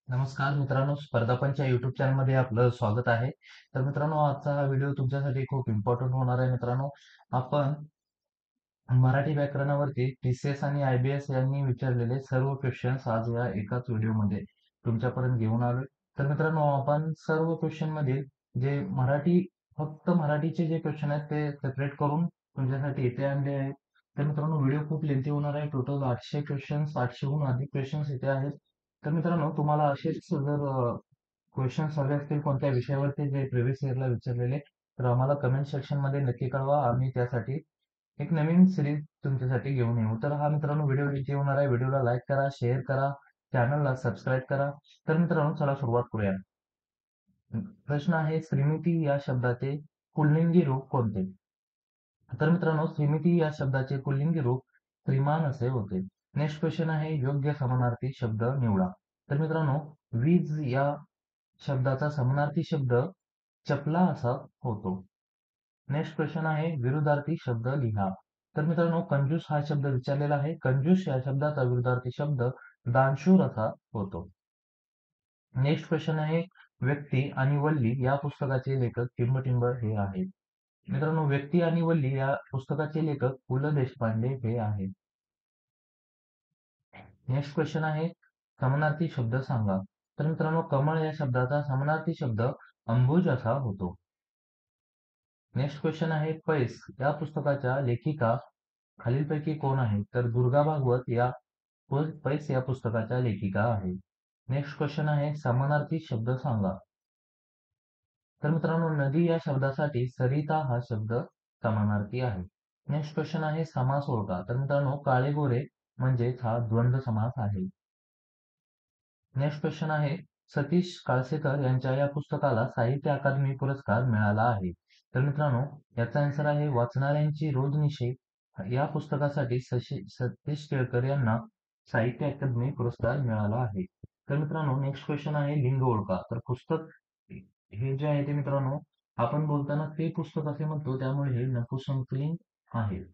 नमस्कार मित्रांनो, स्पर्धापंच या युट्यूब चॅनलमध्ये आपलं स्वागत आहे. तर मित्रांनो, आजचा हा व्हिडिओ तुमच्यासाठी खूप इम्पॉर्टंट होणार आहे. मित्रांनो, आपण मराठी व्याकरणावरती टीसीएस आणि आयबीएस यांनी विचारलेले सर्व क्वेश्चन्स आज या एकाच व्हिडिओमध्ये तुमच्यापर्यंत घेऊन आलोय. तर मित्रांनो, आपण सर्व क्वेश्चन मधील जे फक्त मराठीचे जे क्वेश्चन आहेत ते सेपरेट करून तुमच्यासाठी इथे आणले आहेत. तर मित्रांनो, व्हिडिओ खूप लेंथी होणार आहे. टोटल 800 क्वेश्चन्स, 800हून अधिक क्वेश्चन्स इथे आहेत. तर मित्रांनो, तुम्हाला असेच जर क्वेश्चन्स हवे असतील कोणत्या विषयावरती जे प्रिव्हियस इयरला विचारलेले, तर आम्हाला कमेंट सेक्शन मध्ये नक्की कळवा. आम्ही त्यासाठी एक नवीन सिरीज तुमच्यासाठी घेऊन येऊ. तर हा मित्रांनो व्हिडिओ इथे होणार आहे. व्हिडिओला लाईक करा, शेअर करा, चॅनलला सबस्क्राईब करा. तर मित्रांनो, चला सुरुवात करूया. प्रश्न आहे, श्रीमती या शब्दाचे पुल्लिंगी रूप कोणते? तर मित्रांनो, श्रीमती या शब्दाचे पुल्लिंगी रूप श्रीमान असे होते. नेक्स्ट क्वेश्चन आहे, योग्य समानार्थी शब्द निवडा. तर मित्रांनो, वीज या शब्दाचा समानार्थी शब्द चपला असा होतो. नेक्स्ट क्वेश्चन आहे, विरुद्धार्थी शब्द लिहा. तर मित्रांनो, कंजूस हा शब्द विचारलेला आहे. कंजूस या शब्दाचा विरुद्धार्थी शब्द दानशूर असा होतो. नेक्स्ट क्वेश्चन आहे, व्यक्ती आणि वल्ली या पुस्तकाचे लेखक टिंबटिंब हे आहेत. मित्रांनो, व्यक्ती आणि वल्ली या पुस्तकाचे लेखक पु ल देशपांडे हे आहेत. नेक्स्ट क्वेश्चन आहे, समानार्थी शब्द सांगा. तर मित्रांनो, कमळ या शब्दाचा समानार्थी शब्द अंबुज असा होतो. नेक्स्ट क्वेश्चन आहे, पैस या पुस्तकाच्या लेखिका खालीलपैकी कोण आहे? तर दुर्गा भागवत या पैस या पुस्तकाच्या लेखिका आहेत. नेक्स्ट क्वेश्चन आहे, समानार्थी शब्द सांगा. तर मित्रांनो, नदी या शब्दासाठी सरिता हा शब्द समानार्थी आहे. नेक्स्ट क्वेश्चन आहे, समास ओळखा. तर मित्रांनो, काळे गोरे म्हणजेच हा द्वंद्व समास आहे. नेक्स्ट क्वेश्चन आहे, सतीश काळसेकर यांच्या या पुस्तकाला साहित्य अकादमी पुरस्कार मिळाला आहे. तर मित्रांनो, याचा आन्सर आहे, वाचणाऱ्यांची रोजनिशी या पुस्तकासाठी सतीश केळकर यांना साहित्य अकादमी पुरस्कार मिळाला आहे. तर मित्रांनो, नेक्स्ट क्वेश्चन आहे, लिंग ओळखा. तर पुस्तक हे जे आहे ते मित्रांनो, आपण बोलताना ते पुस्तक असे म्हणतो, त्यामुळे हे नपुंसकलिंग आहे.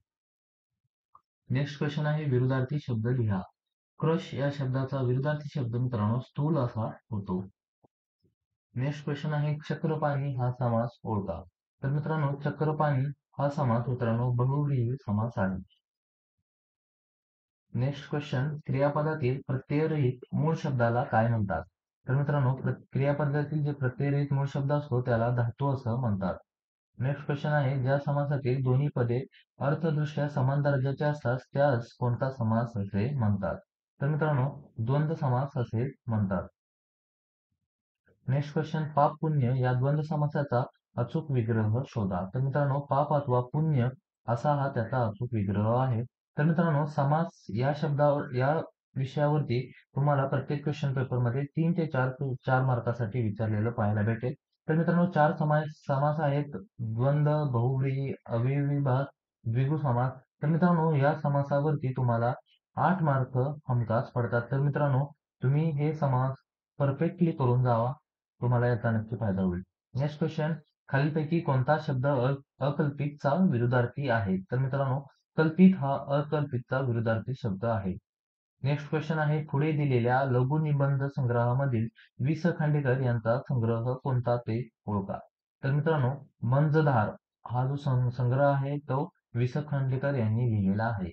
नेक्स्ट क्वेश्चन आहे, विरुद्धार्थी शब्द लिहा. क्रश या शब्दाचा विरुद्धार्थी शब्द मित्रांनो स्थूल असा होतो. नेक्स्ट क्वेश्चन आहे, चक्रपाणी हा समास ओळखा. तर मित्रांनो, चक्रपाणी हा समास मित्रांनो बहुव्रीही समास आहे. नेक्स्ट क्वेश्चन, क्रियापदातील प्रत्ययरहित मूळ शब्दाला काय म्हणतात? तर मित्रांनो, क्रियापदातील जे प्रत्ययरहित मूळ शब्द असतो त्याला धातू असं म्हणतात. नेक्स्ट क्वेश्चन आहे, ज्या समासातील दोन्ही पदे अर्थदृष्ट्या समान दर्जाचे असतात त्यास कोणता समास असे म्हणतात? तर मित्रांनो, द्वंद्व समास असे म्हणतात. नेक्स्ट क्वेश्चन, पाप पुण्य या द्वंद्व समासाचा अचूक विग्रह शोधा. तर मित्रांनो, पाप अथवा पुण्य असा हा त्याचा अचूक विग्रह आहे. तर मित्रांनो, समास या शब्दावर या विषयावरती तुम्हाला प्रत्येक क्वेश्चन पेपरमध्ये 3 ते 4 मार्कासाठी विचारलेलं पाहायला भेटेल. तर मित्रांनो, चार समास आहेत, द्वंद्व, बहुव्रीही, अव्ययीभात, द्विगु समास. तर मित्रांनो, या समासावरती तुम्हाला 8 मार्क हमखास पडतात. तर मित्रांनो, तुम्ही हे समास परफेक्टली करून जावा, तुम्हाला याचा नक्की फायदा होईल. नेक्स्ट क्वेश्चन, खालीलपैकी कोणता शब्द अकल्पितचा विरुद्धार्थी आहे? तर मित्रांनो, कल्पित हा अकल्पितचा विरुद्धार्थी शब्द आहे. नेक्स्ट क्वेश्चन आहे, पुढे दिलेल्या लघुनिबंध संग्रहामधील वि स खांडेकर यांचा संग्रह कोणता ते ओळखा. तर मित्रांनो, मंजधार हा जो संग्रह आहे तो वि स खांडेकर यांनी लिहिलेला आहे.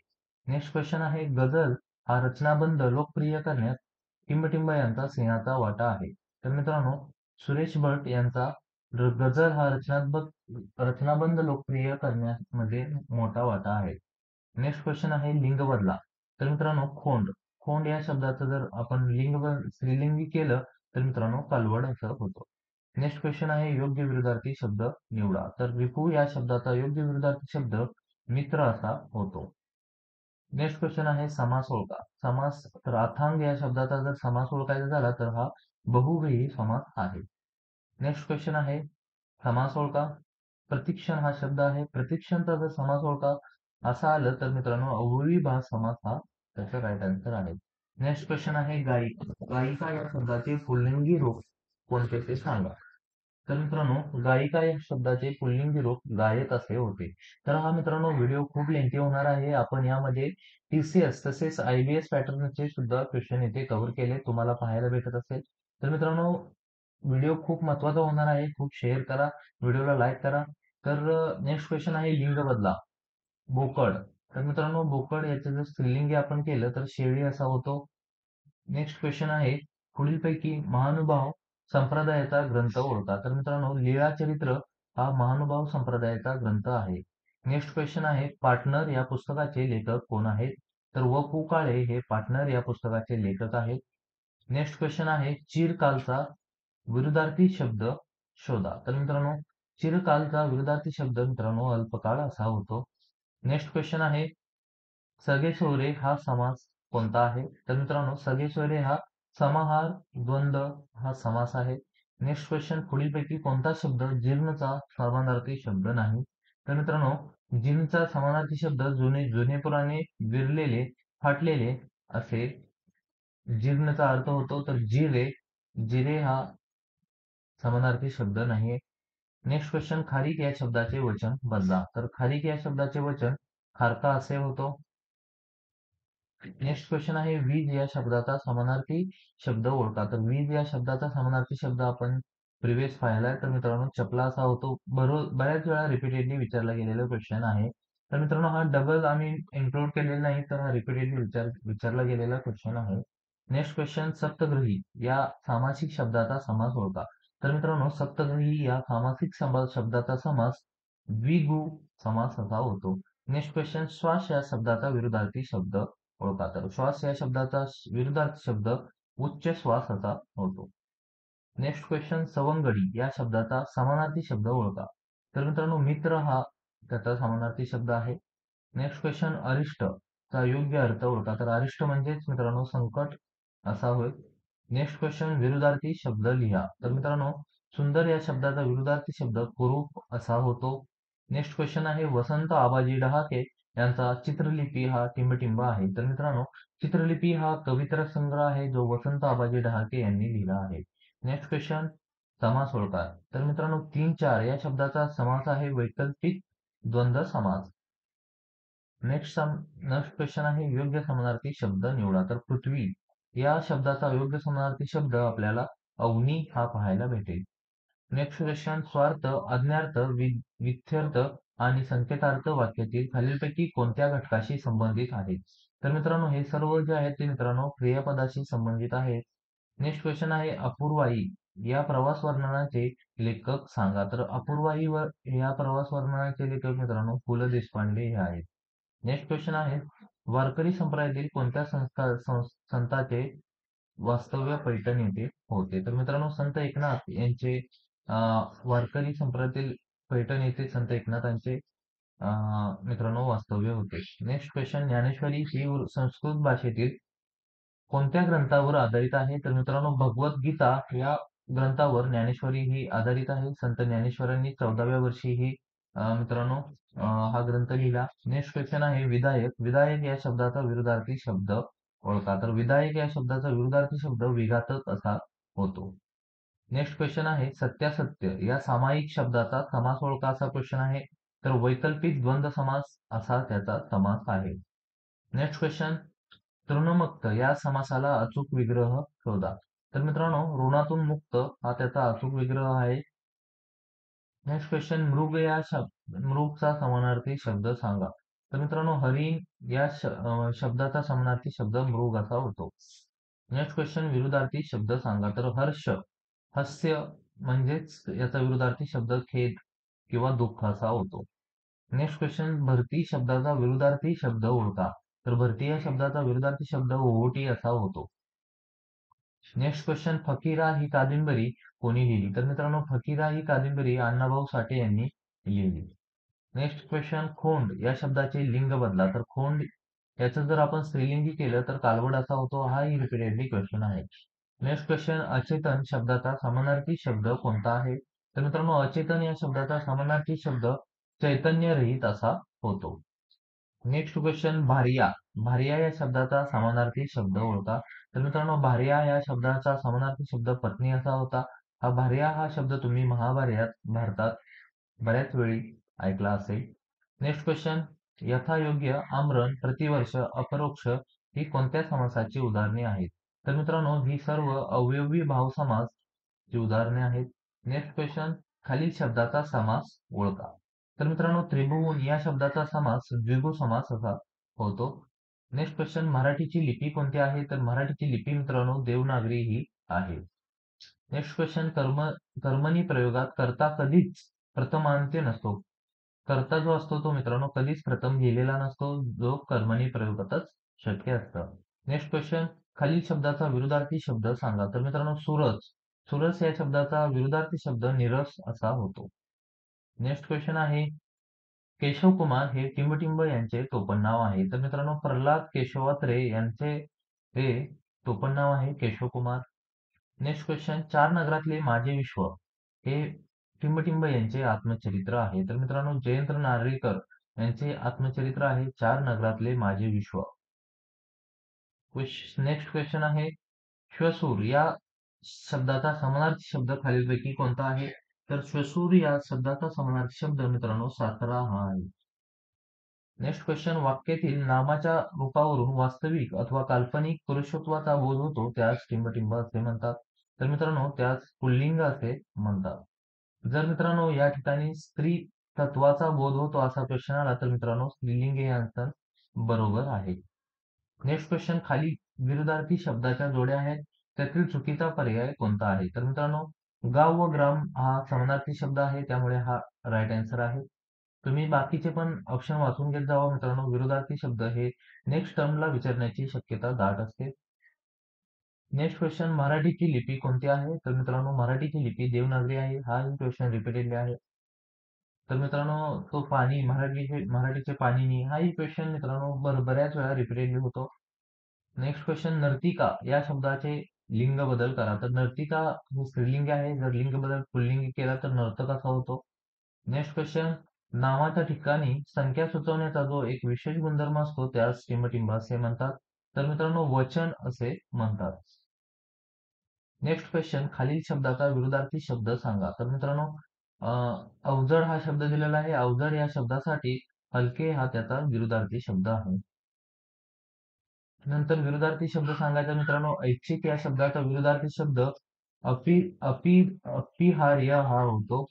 नेक्स्ट क्वेश्चन आहे, गझल हा रचनाबंध लोकप्रिय करण्यात टिंबटिंब यांचा सिंहाचा वाटा आहे. तर मित्रांनो, सुरेश भट यांचा गझल हा रचनाबंध लोकप्रिय करण्यामध्ये मोठा वाटा आहे. नेक्स्ट क्वेश्चन आहे, लिंग बदला. तर मित्रांनो, खोंड खोंड या शब्दाचं जर आपण स्त्रीलिंगी केलं तर मित्रांनो कालवड असं होतं. नेक्स्ट क्वेश्चन आहे, योग्य विरुद्धार्थी शब्द निवडा. तर रिपू या शब्दाचा योग्य विरुद्धार्थी शब्द मित्र असा होतो. नेक्स्ट क्वेश्चन आहे, समास ओळखा. तर अथांग या शब्दाचा जर समास ओळखायचा झाला तर हा बहुव्रीही समास आहे. नेक्स्ट क्वेश्चन आहे, समास ओळखा. प्रतीक्षण हा शब्द आहे. प्रतीक्षणचा जर समास ओळखा असं आलं तर मित्रांनो अव्ययीभाव समास हा त्याचा राईट आन्सर आहे. नेक्स्ट क्वेश्चन आहे, गायिका. गायिका या शब्दाचे पुल्लिंगी रूप कोणते ते सांगा. तर मित्रांनो, गायिका या शब्दाचे पुल्लिंगी रूप गायक असे होते. तर हा मित्रांनो व्हिडिओ खूप लेंथी होणार आहे. आपण यामध्ये टीसीएस तसेच आयबीएस पॅटर्नचे सुद्धा क्वेश्चन इथे कव्हर केले, तुम्हाला पाहायला भेटत असेल. तर मित्रांनो, व्हिडिओ खूप महत्त्वाचा होणार आहे. खूप शेअर करा, व्हिडिओला लाईक करा. तर नेक्स्ट क्वेश्चन आहे लिंग बदला. बोकड. तर मित्रांनो, बोकड याचं जर स्त्रीलिंगी आपण केलं तर शेळी असा होतो. नेक्स्ट क्वेश्चन आहे, पुढीलपैकी महानुभाव संप्रदायाचा ग्रंथ ओळखा. तर मित्रांनो, लीळाचरित्र हा महानुभाव संप्रदायाचा ग्रंथ आहे. नेक्स्ट क्वेश्चन आहे, पार्टनर या पुस्तकाचे लेखक कोण आहेत? तर व पु काळे हे पार्टनर या पुस्तकाचे लेखक आहेत. नेक्स्ट क्वेश्चन आहे, चिरकालचा विरुद्धार्थी शब्द शोधा. तर मित्रांनो, चिरकालचा विरुद्धार्थी शब्द मित्रांनो अल्पकाळ असा होतो. नेक्स्ट क्वेश्चन आहे, सगळे सोयरे हा समास कोणता आहे? तर मित्रांनो, सगळे सोयरे हा समाहार द्वंद्व हा समास आहे. नेक्स्ट क्वेश्चन, पुढीलपैकी कोणता शब्द जीर्णचा समानार्थी शब्द नाही? तर मित्रांनो, जीर्णचा समानार्थी शब्द जुने जुने पुराणे विरलेले फाटलेले असे जीर्णचा अर्थ होतो. तर जिरे जिरे हा समानार्थी शब्द नाहीये. नेक्स्ट क्वेश्चन, खारीक या शब्दाचे वचन बदला. तर खारीक या शब्दाचे वचन खारका असे होतो. नेक्स्ट क्वेश्चन आहे, वीज या शब्दाचा समानार्थी शब्द ओळखा. तर वीज या शब्दाचा समानार्थी शब्द आपण प्रिव्हियस पाहिलाय. तर मित्रांनो, चपला असा होतो. बऱ्याच वेळा रिपीटेडली विचारला गेलेला क्वेश्चन आहे. तर मित्रांनो, हा डबल आम्ही इन्क्लूड केलेला नाही, तर हा रिपीटेडली विचारला गेलेला क्वेश्चन आहे. नेक्स्ट क्वेश्चन, सप्तग्रही या सामासिक शब्दाचा समास ओळखा. तर मित्रांनो, सप्तग्रही या सामासिक शब्दाचा समास द्विगु समास असा होतो. नेक्स्ट क्वेश्चन, श्वास या शब्दाचा विरुद्धार्थी शब्द ओळखा. तर श्वास या शब्दाचा विरुद्धार्थी शब्द उच्च श्वास असा होतो. नेक्स्ट क्वेश्चन, सवंगडी या शब्दाचा समानार्थी शब्द ओळखा. तर मित्रांनो, मित्र हा त्याचा समानार्थी शब्द आहे. नेक्स्ट क्वेश्चन, अरिष्ट चा योग्य अर्थ ओळखा. तर अरिष्ट म्हणजेच मित्रांनो संकट असा होय. नेक्स्ट क्वेश्चन, विरुद्धार्थी शब्द लिहा. तर मित्रांनो, सुंदर या शब्दाचा विरुद्धार्थी शब्द कुरूप असा होतो. नेक्स्ट क्वेश्चन आहे, वसंत आबाजी डहाके यांचा चित्रलिपी हा टिंबटिंब आहे. तर मित्रांनो, चित्रलिपी हा कविता संग्रह आहे जो वसंत आबाजी डहाके यांनी लिहिला आहे. नेक्स्ट क्वेश्चन, समास ओळखा. तर मित्रांनो, 3-4 या शब्दाचा समास आहे वैकल्पिक द्वंद्व समास. नेक्स्ट क्वेश्चन आहे, योग्य समानार्थी शब्द निवडा. तर पृथ्वी या शब्दाचा योग्य समानार्थी शब्द आपल्याला अवनी हा पाहायला भेटेल. नेक्स्ट क्वेश्चन, स्वार्थ, आज्ञार्थ, विथ्यर्थ आणि संकेतार्थ वाक्यातील खालीलपैकी कोणत्या घटकाशी संबंधित आहेत? तर मित्रांनो, हे सर्व जे आहेत ते मित्रांनो क्रियापदाशी संबंधित आहेत. नेक्स्ट क्वेश्चन आहे, अपूर्वाई या प्रवास वर्णनाचे लेखक सांगा. तर अपूर्वाई या प्रवास वर्णनाचे लेखक मित्रांनो पु ल देशपांडे हे आहेत. नेक्स्ट क्वेश्चन आहे, वारकरी संप्रदायातील कोणत्या संतांचे वास्तव्य पैठण येथे होते? तर मित्रांनो, संत एकनाथ यांचे वारकरी संप्रदायातील पैठण येथे संत एकनाथांचे मित्रांनो वास्तव्य होते. नेक्स्ट क्वेश्चन, ज्ञानेश्वरी ही संस्कृत भाषेतील कोणत्या ग्रंथावर आधारित आहे? तर मित्रांनो, भगवद्गीता या ग्रंथावर ज्ञानेश्वरी ही आधारित आहे. संत ज्ञानेश्वरांनी 14व्या वर्षी ही मित्रांनो हा ग्रंथ लिहिला. नेक्स्ट क्वेश्चन आहे, विधायक. विधायक या शब्दाचा विरुद्धार्थी शब्द ओळखा. तर विधायक या शब्दाचा विरुद्धार्थी शब्द विघातक असा होतो. नेक्स्ट क्वेश्चन आहे, सत्यासत्य या सामायिक शब्दाचा समास ओळखा असा क्वेश्चन आहे. तर वैकल्पिक द्वंद्व समास असा त्याचा समास आहे. नेक्स्ट क्वेश्चन, तृणमुक्त या समासाला अचूक विग्रह शोधा. तर मित्रांनो, ऋणातून मुक्त हा त्याचा अचूक विग्रह आहे. नेक्स्ट क्वेश्चन, मृग या मृगचा समानार्थी शब्द सांगा. तर मित्रांनो, हरिण या शब्दाचा समानार्थी शब्द मृग असा होतो. नेक्स्ट क्वेश्चन, विरुद्धार्थी शब्द सांगा. तर हर्ष, हास्य म्हणजेच याचा विरुद्धार्थी शब्द खेद किंवा दुःख असा होतो. नेक्स्ट क्वेश्चन, भरती शब्दाचा विरुद्धार्थी शब्द ओळखा. तर भरती या शब्दाचा विरुद्धार्थी शब्द ओहोटी असा होतो. नेक्स्ट क्वेश्चन, फकीरा ही कादंबरी कोणी लिहिली? तर मित्रांनो, फकीरा ही कादंबरी अण्णाभाऊ साठे यांनी लिहिली. नेक्स्ट क्वेश्चन, खोंड या शब्दाचे लिंग बदला. तर खोंड याचं जर आपण स्त्रीलिंगी केलं तर कालवड असा होतो. हा ही रिपीटेडली क्वेश्चन आहे. नेक्स्ट क्वेश्चन, अचेतन शब्दाचा समानार्थी शब्द कोणता आहे? तर मित्रांनो, अचेतन या शब्दाचा समानार्थी शब्द चैतन्यरहित असा होतो. Next question, Bharia. भारिया या शब्दाचा समानार्थी शब्द ओळखा. तर मित्रांनो, भारिया या शब्दाचा समानार्थी शब्द पत्नी असा होता. हा भारिया हा शब्द तुम्ही भारतात बऱ्याच वेळी ऐकला असेल. नेक्स्ट क्वेश्चन, यथायोग्य, आमरण, प्रतिवर्ष, अपरोक्ष ही कोणत्या समासाची उदाहरणे आहेत? तर मित्रांनो ही सर्व अवयवी भाव समासची उदाहरणे आहेत. नेक्स्ट क्वेश्चन, खालील शब्दाचा समास ओळखा. तर मित्रांनो त्रिभुवन या शब्दाचा समास द्विगु समास असा होतो. नेक्स्ट क्वेश्चन, मराठीची लिपी कोणती आहे? तर मराठीची लिपी मित्रांनो देवनागरी ही आहे. नेक्स्ट क्वेश्चन, कर्मणी प्रयोगात कर्ता कधीच प्रथमांत्य नसतो. कर्ता जो असतो तो मित्रांनो कधीच प्रथम लिहिलेला नसतो, जो कर्मणी प्रयोगातच शक्य असतं. नेक्स्ट क्वेश्चन, खालील शब्दाचा विरुद्धार्थी शब्द सांगा. तर मित्रांनो सुरस. सुरस या शब्दाचा विरुद्धार्थी शब्द निरस असा होतो. नेक्स्ट क्वेश्चन आहे, केशव कुमार हे टिंबटिंब यांचे टोपणनाव आहे. तर मित्रांनो प्रल्हाद केशवात्रे यांचे हे टोपणनाव आहे केशव कुमार. नेक्स्ट क्वेश्चन, चार नगरातले माझे विश्व हे टिंबटिंब यांचे आत्मचरित्र आहे. तर मित्रांनो जयंत नारळीकर यांचे आत्मचरित्र आहे चार नगरातले माझे विश्व. नेक्स्ट क्वेश्चन आहे, श्वशूर या शब्दाचा समानार्थी शब्द खालीलपैकी कोणता आहे? तर श्वशूर या शब्दाचा समानार्थी शब्द मित्रांनो सातारा हा आहे. नेक्स्ट क्वेश्चन, वाक्यातील नामाच्या रूपावरून वास्तविक अथवा काल्पनिक पुरुषत्वाचा बोध होतो त्यास टिंबटिंब असे म्हणतात. तर मित्रांनो त्यास पुल्लिंग असे म्हणतात. जर मित्रांनो या ठिकाणी स्त्री तत्वाचा बोध होतो असा क्वेश्चन आला तर मित्रांनो स्त्रीलिंग हे आन्सर बरोबर आहे. नेक्स्ट क्वेश्चन, खाली विरुद्धार्थी शब्दाच्या जोड्या आहेत त्यातील चुकीचा पर्याय कोणता आहे? तर मित्रांनो गाव व ग्राम हा समानार्थी शब्द आहे त्यामुळे हा राईट आन्सर आहे. तुम्ही बाकीचे पण ऑप्शन वाचून घेत जावा मित्रांनो. विरुद्धार्थी शब्द हे नेक्स्ट टर्मला विचारण्याची शक्यता दाट असते. नेक्स्ट क्वेश्चन, मराठीची लिपी कोणती आहे? तर मित्रांनो मराठीची लिपी देवनागरी आहे. हा क्वेश्चन रिपीटेडली आहे. तर मित्रांनो तो पाणी मराठीचे पाणिनी हाही क्वेश्चन मित्रांनो बऱ्याच वेळा रिपीटेडली होतो. नेक्स्ट क्वेश्चन, नर्तिका या शब्दाचे लिंग बदल करा. तर नर्तिका हे स्त्रीलिंग आहे. जर लिंग बदल पुल्लिंगी केला तर नर्तक असा होतो. नेक्स्ट क्वेश्चन, नावाच्या ठिकाणी संख्या सुचवण्याचा जो एक विशेष गुणधर्म असतो त्यास टिंबटिंब असे म्हणतात. तर मित्रांनो वचन असे म्हणतात. नेक्स्ट क्वेश्चन, खालील शब्दाचा विरुद्धार्थी शब्द सांगा. तर मित्रांनो अवजड हा शब्द दिलेला आहे. अवजड या शब्दासाठी हलके हा त्याचा विरुद्धार्थी शब्द आहे. नंतर विरुद्धार्थी शब्द सांगायचा मित्रांनो ऐच्छिक या शब्दाचा विरुद्धार्थी शब्द अपरिहार्य हा होतो.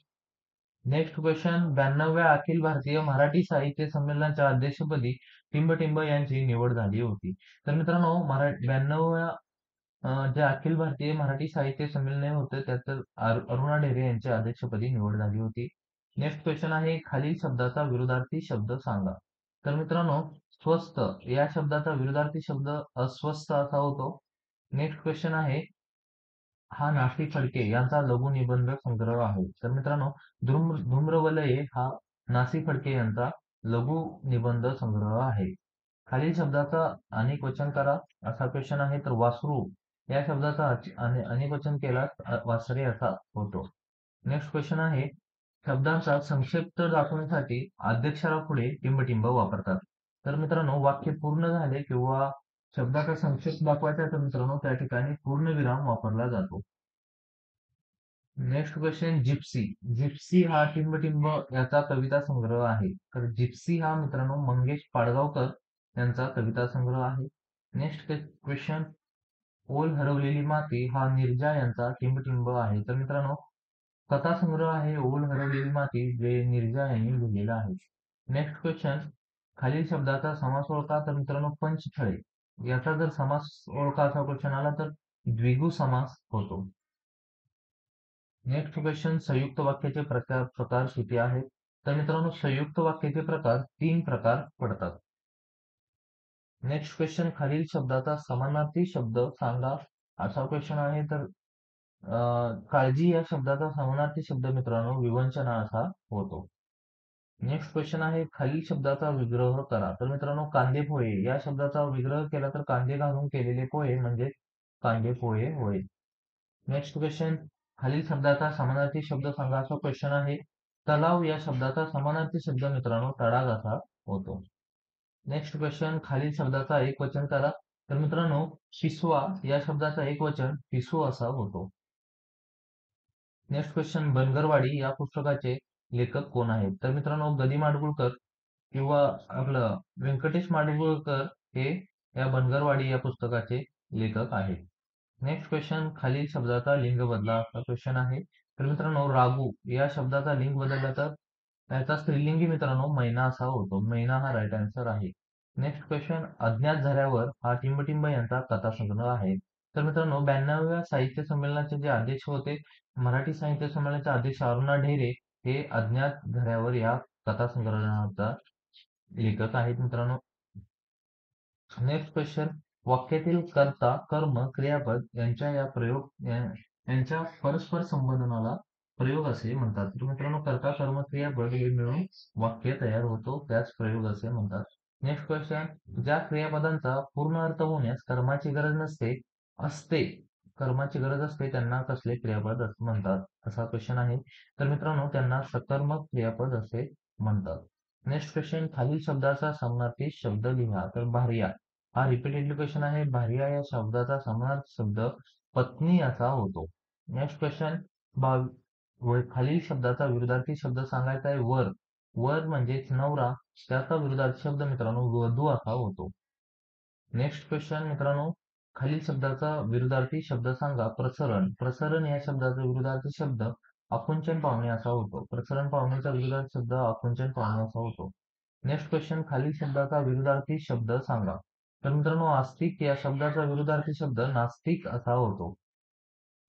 नेक्स्ट क्वेश्चन, 92व्या अखिल भारतीय मराठी साहित्य संमेलनाच्या अध्यक्षपदी टिंबटिंब यांची निवड झाली होती. तर मित्रांनो 92व्या जे अखिल भारतीय मराठी साहित्य संमेलन होते त्यात अरुणा ढेरे यांच्या अध्यक्षपदी निवड झाली होती. नेक्स्ट क्वेश्चन आहे, खालील शब्दाचा विरुद्धार्थी शब्द सांगा. तर मित्रांनो स्वस्थ या शब्दाचा विरुद्धार्थी शब्द अस्वस्थ असा होतो. नेक्स्ट क्वेश्चन आहे, हा नासी फडके यांचा लघुनिबंध संग्रह आहे. तर मित्रांनो धूम्रवलये हा नासी फडके यांचा लघु निबंध संग्रह आहे. खालील शब्दाचा अनेक वचन करा असा क्वेश्चन आहे. तर वासरू या शब्दाचा अनेक वचन केल्यास वासरे असा होतो. नेक्स्ट क्वेश्चन आहे, शब्दांचा संक्षिप्त दाखवण्यासाठी अध्यक्षरापुढे टिंबटिंब वापरतात. तर मित्रांनो वाक्य पूर्ण झाले किंवा शब्दाचा संक्षेप दाखवायचा आहे तर मित्रांनो त्या ठिकाणी पूर्णविराम वापरला जातो. Next question, Gypsy. जिप्सी हा टिंबटिंब याचा कविता संग्रह आहे. तर जिप्सी हा मित्रांनो मंगेश पाडगावकर यांचा कविता संग्रह आहे. नेक्स्ट क्वेश्चन, ओल हरवलेली माती हा निर्जा यांचा टिंबटिंब आहे. तर मित्रांनो कथा संग्रह आहे ओल हरवलेली माती जे निर्जा यांनी लिहिलेला आहे. नेक्स्ट क्वेश्चन, खालील शब्दाचा समास ओळखा. तर मित्रांनो पंचछळे याचा जर समास ओळखा असा क्वेश्चन आला तर द्विगु समास होतो. नेक्स्ट क्वेश्चन, संयुक्त वाक्याचे प्रकार किती आहेत? तर मित्रांनो संयुक्त वाक्याचे प्रकार 3 प्रकार पडतात. नेक्स्ट क्वेश्चन, खालील शब्दाचा समानार्थी शब्द सांगा असा क्वेश्चन आहे. तर काळजी या शब्दाचा समानार्थी शब्द मित्रांनो विवंचना असा होतो. नेक्स्ट क्वेश्चन आहे, खालील शब्दाचा विग्रह करा. तर मित्रांनो कांदे पोहे या शब्दाचा विग्रह केला तर कांदे घालून केलेले पोहे म्हणजे कांदे पोहे होय. नेक्स्ट क्वेश्चन, खालील शब्दाचा समानार्थी शब्द सांगा असा क्वेश्चन आहे. तलाव या शब्दाचा समानार्थी शब्द मित्रांनो तडाग असा होतो. नेक्स्ट क्वेश्चन, खालील शब्दाचा एक वचन करा. तर मित्रांनो शिसवा या शब्दाचा एक वचन पिसू असा होतो. नेक्स्ट क्वेश्चन, बनगरवाडी या पुस्तकाचे लेखक कोण आहेत? तर मित्रांनो ग. माडगूळकर किंवा आपलं व्यंकटेश माडगूळकर हे या बनगरवाडी या पुस्तकाचे लेखक आहेत. नेक्स्ट क्वेश्चन, खालील शब्दाचा लिंग बदला असा क्वेश्चन आहे. तर मित्रांनो, रागू या शब्दाचा लिंग बदलला तर त्याचा स्त्रीलिंगी मित्रांनो मैना असा होतो. मैना हा राईट आन्सर आहे. नेक्स्ट क्वेश्चन, अज्ञात झाल्यावर हा टिंबटिंब यांचा कथासंग्रह आहे. तर मित्रांनो, 92व्या साहित्य संमेलनाचे जे अध्यक्ष होते, मराठी साहित्य संमेलनाचे अध्यक्ष अरुणा ढेरे हे अज्ञात झाल्यावर या कथासंग्रहाचा लेखक आहेत मित्रांनो. नेक्स्ट क्वेश्चन, वाक्यातील कर्ता, कर्म, क्रियापद यांच्या परस्पर संबोधनाला प्रयोग असे म्हणतात. तर मित्रांनो, कर्ता, कर्म, क्रियापद हे मिळून वाक्य तयार होतो, त्यास प्रयोग असे म्हणतात. नेक्स्ट क्वेश्चन, ज्या क्रियापदांचा पूर्ण अर्थ होण्यास कर्माची गरज असते कर्माची गरज असते त्यांना कसले क्रियापद म्हणतात, असा क्वेश्चन आहे. तर मित्रांनो, त्यांना सकर्मक क्रियापद असे म्हणतात. नेक्स्ट क्वेश्चन, खालील शब्दाचा समानार्थी शब्द लिहा. तर भार्या हा रिपीटेडली क्वेश्चन आहे. भार्या या शब्दाचा समानार्थी शब्द पत्नी असा होतो. नेक्स्ट क्वेश्चन, खालील शब्दाचा विरुद्धार्थी शब्द सांगायचा आहे. वर वर म्हणजेच नवरा, त्याचा विरुद्धार्थी शब्द मित्रांनो वधू असा होतो. नेक्स्ट क्वेश्चन मित्रांनो, खालील शब्दाचा विरुद्धार्थी शब्द सांगा. प्रसरण प्रसरण या शब्दाचा विरुद्धार्थी शब्द आकुंचन पावणे असा होतो. प्रसरण पावणेचा विरुद्धार्थी शब्द आकुंचन पावणे असा होतो. नेक्स्ट क्वेश्चन, खालील शब्दाचा विरुद्धार्थी शब्द सांगा. तर मित्रांनो, आस्तिक या शब्दाचा विरुद्धार्थी शब्द नास्तिक असा होतो.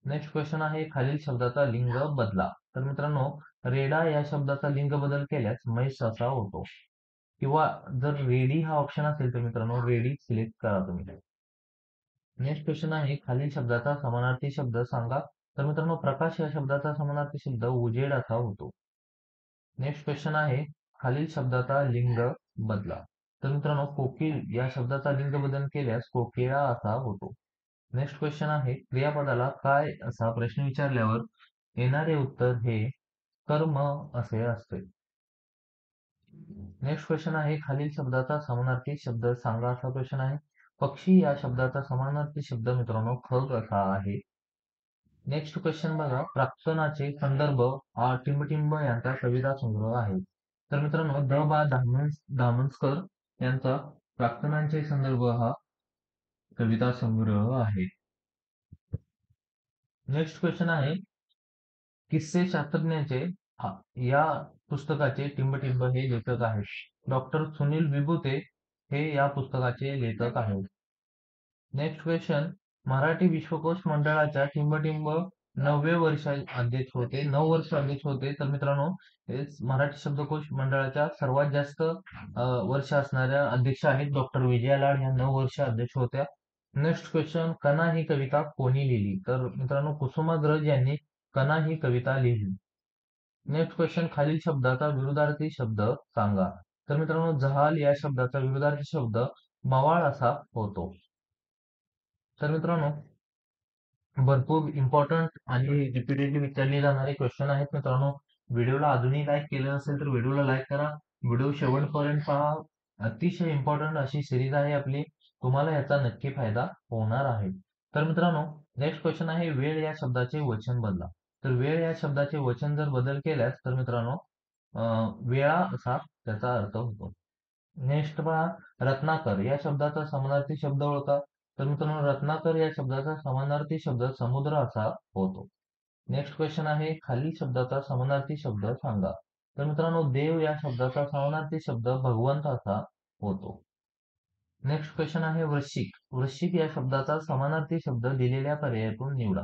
नेक्स्ट क्वेश्चन आहे, खालील शब्दाचा लिंग बदला. तर मित्रांनो, रेडा या शब्दाचा लिंग बदल केल्यास म्हैस असा होतो. किंवा जर रेडी हा ऑप्शन असेल तर मित्रांनो रेडी सिलेक्ट करा तुम्ही. नेक्स्ट क्वेश्चन आहे, खालील शब्दाचा समानार्थी शब्द सांगा. तर मित्रांनो, प्रकाश या शब्दाचा समानार्थी शब्द उजेड असा होतो. नेक्स्ट क्वेश्चन आहे, खालील शब्दाचा लिंग बदला. तर मित्रांनो, कोकिल या शब्दाचा लिंग बदल केल्यास कोकिळा असा होतो. नेक्स्ट क्वेश्चन आहे, क्रियापदाला काय असा प्रश्न विचारल्यावर येणारे उत्तर हे कर्म असे असते. नेक्स्ट क्वेश्चन आहे, खालील शब्दाचा समानार्थी शब्द सांगा असा क्वेश्चन आहे. पक्षी या शब्दाचा समानार्थी शब्द मित्रांनो खग असा आहे. नेक्स्ट क्वेश्चन बघा, प्राक्तनाचे संदर्भ हा टिंबटिंब यांचा कविता संग्रह आहे. तर मित्रांनो, दामनस्कर यांचा प्राक्तनांचे संदर्भ हा कविता संग्रह आहे. नेक्स्ट क्वेश्चन आहे, किस्से शास्त्रज्ञाचे या पुस्तकाचे टिंबटिंब हे लेखक आहेत. डॉक्टर सुनील विभुते हे या पुस्तकाचे लेखक आहेत. नेक्स्ट क्वेश्चन, मराठी विश्वकोश मंडळाच्या टिंबटिंब 9 वर्ष अध्यक्ष होते. तर मित्रांनो, हे मराठी शब्दकोश मंडळाच्या सर्वात जास्त वर्ष असणाऱ्या अध्यक्ष आहेत. डॉक्टर विजया लाड ह्या 9 वर्ष अध्यक्ष होत्या. नेक्स्ट क्वेश्चन, कणा ही कविता कोणी लिहिली? तर मित्रांनो, कुसुमाग्रज यांनी कणा ही कविता लिहिली. नेक्स्ट क्वेश्चन, खालील शब्दाचा विरुद्धार्थी शब्द सांगा. तर मित्रांनो, जहाल या शब्दाचा विरुद्धार्थी शब्द मवाळ असा होतो. तर मित्रांनो, भरपूर इम्पॉर्टंट आणि रिपीटेडली विचारले जाणारे क्वेश्चन आहेत मित्रांनो. व्हिडिओला अजूनही लाईक केलं नसेल तर व्हिडिओला लाईक करा. व्हिडिओ शेवटपर्यंत पहा. अतिशय इम्पॉर्टंट अशी सिरीज आहे आपली. तुम्हाला याचा नक्की फायदा होणार आहे. तर मित्रांनो, नेक्स्ट क्वेश्चन आहे, वेळ या शब्दाचे वचन बदला. तर वेळ या शब्दाचे वचन जर बदल केल्यास तर मित्रांनो वेळा असा त्याचा अर्थ होतो. नेक्स्ट पहा, रत्नाकर या शब्दाचा समानार्थी शब्द ओळखा. तर मित्रांनो, रत्नाकर या शब्दाचा समानार्थी शब्द समुद्र असा होतो. नेक्स्ट क्वेश्चन आहे, खालील शब्दाचा समानार्थी शब्द सांगा. तर मित्रांनो, देव या शब्दाचा समानार्थी शब्द भगवंत असा होतो. नेक्स्ट क्वेश्चन आहे, वृश्चिक. वृश्चिक या शब्दाचा समानार्थी शब्द दिलेल्या पर्यायातून निवडा.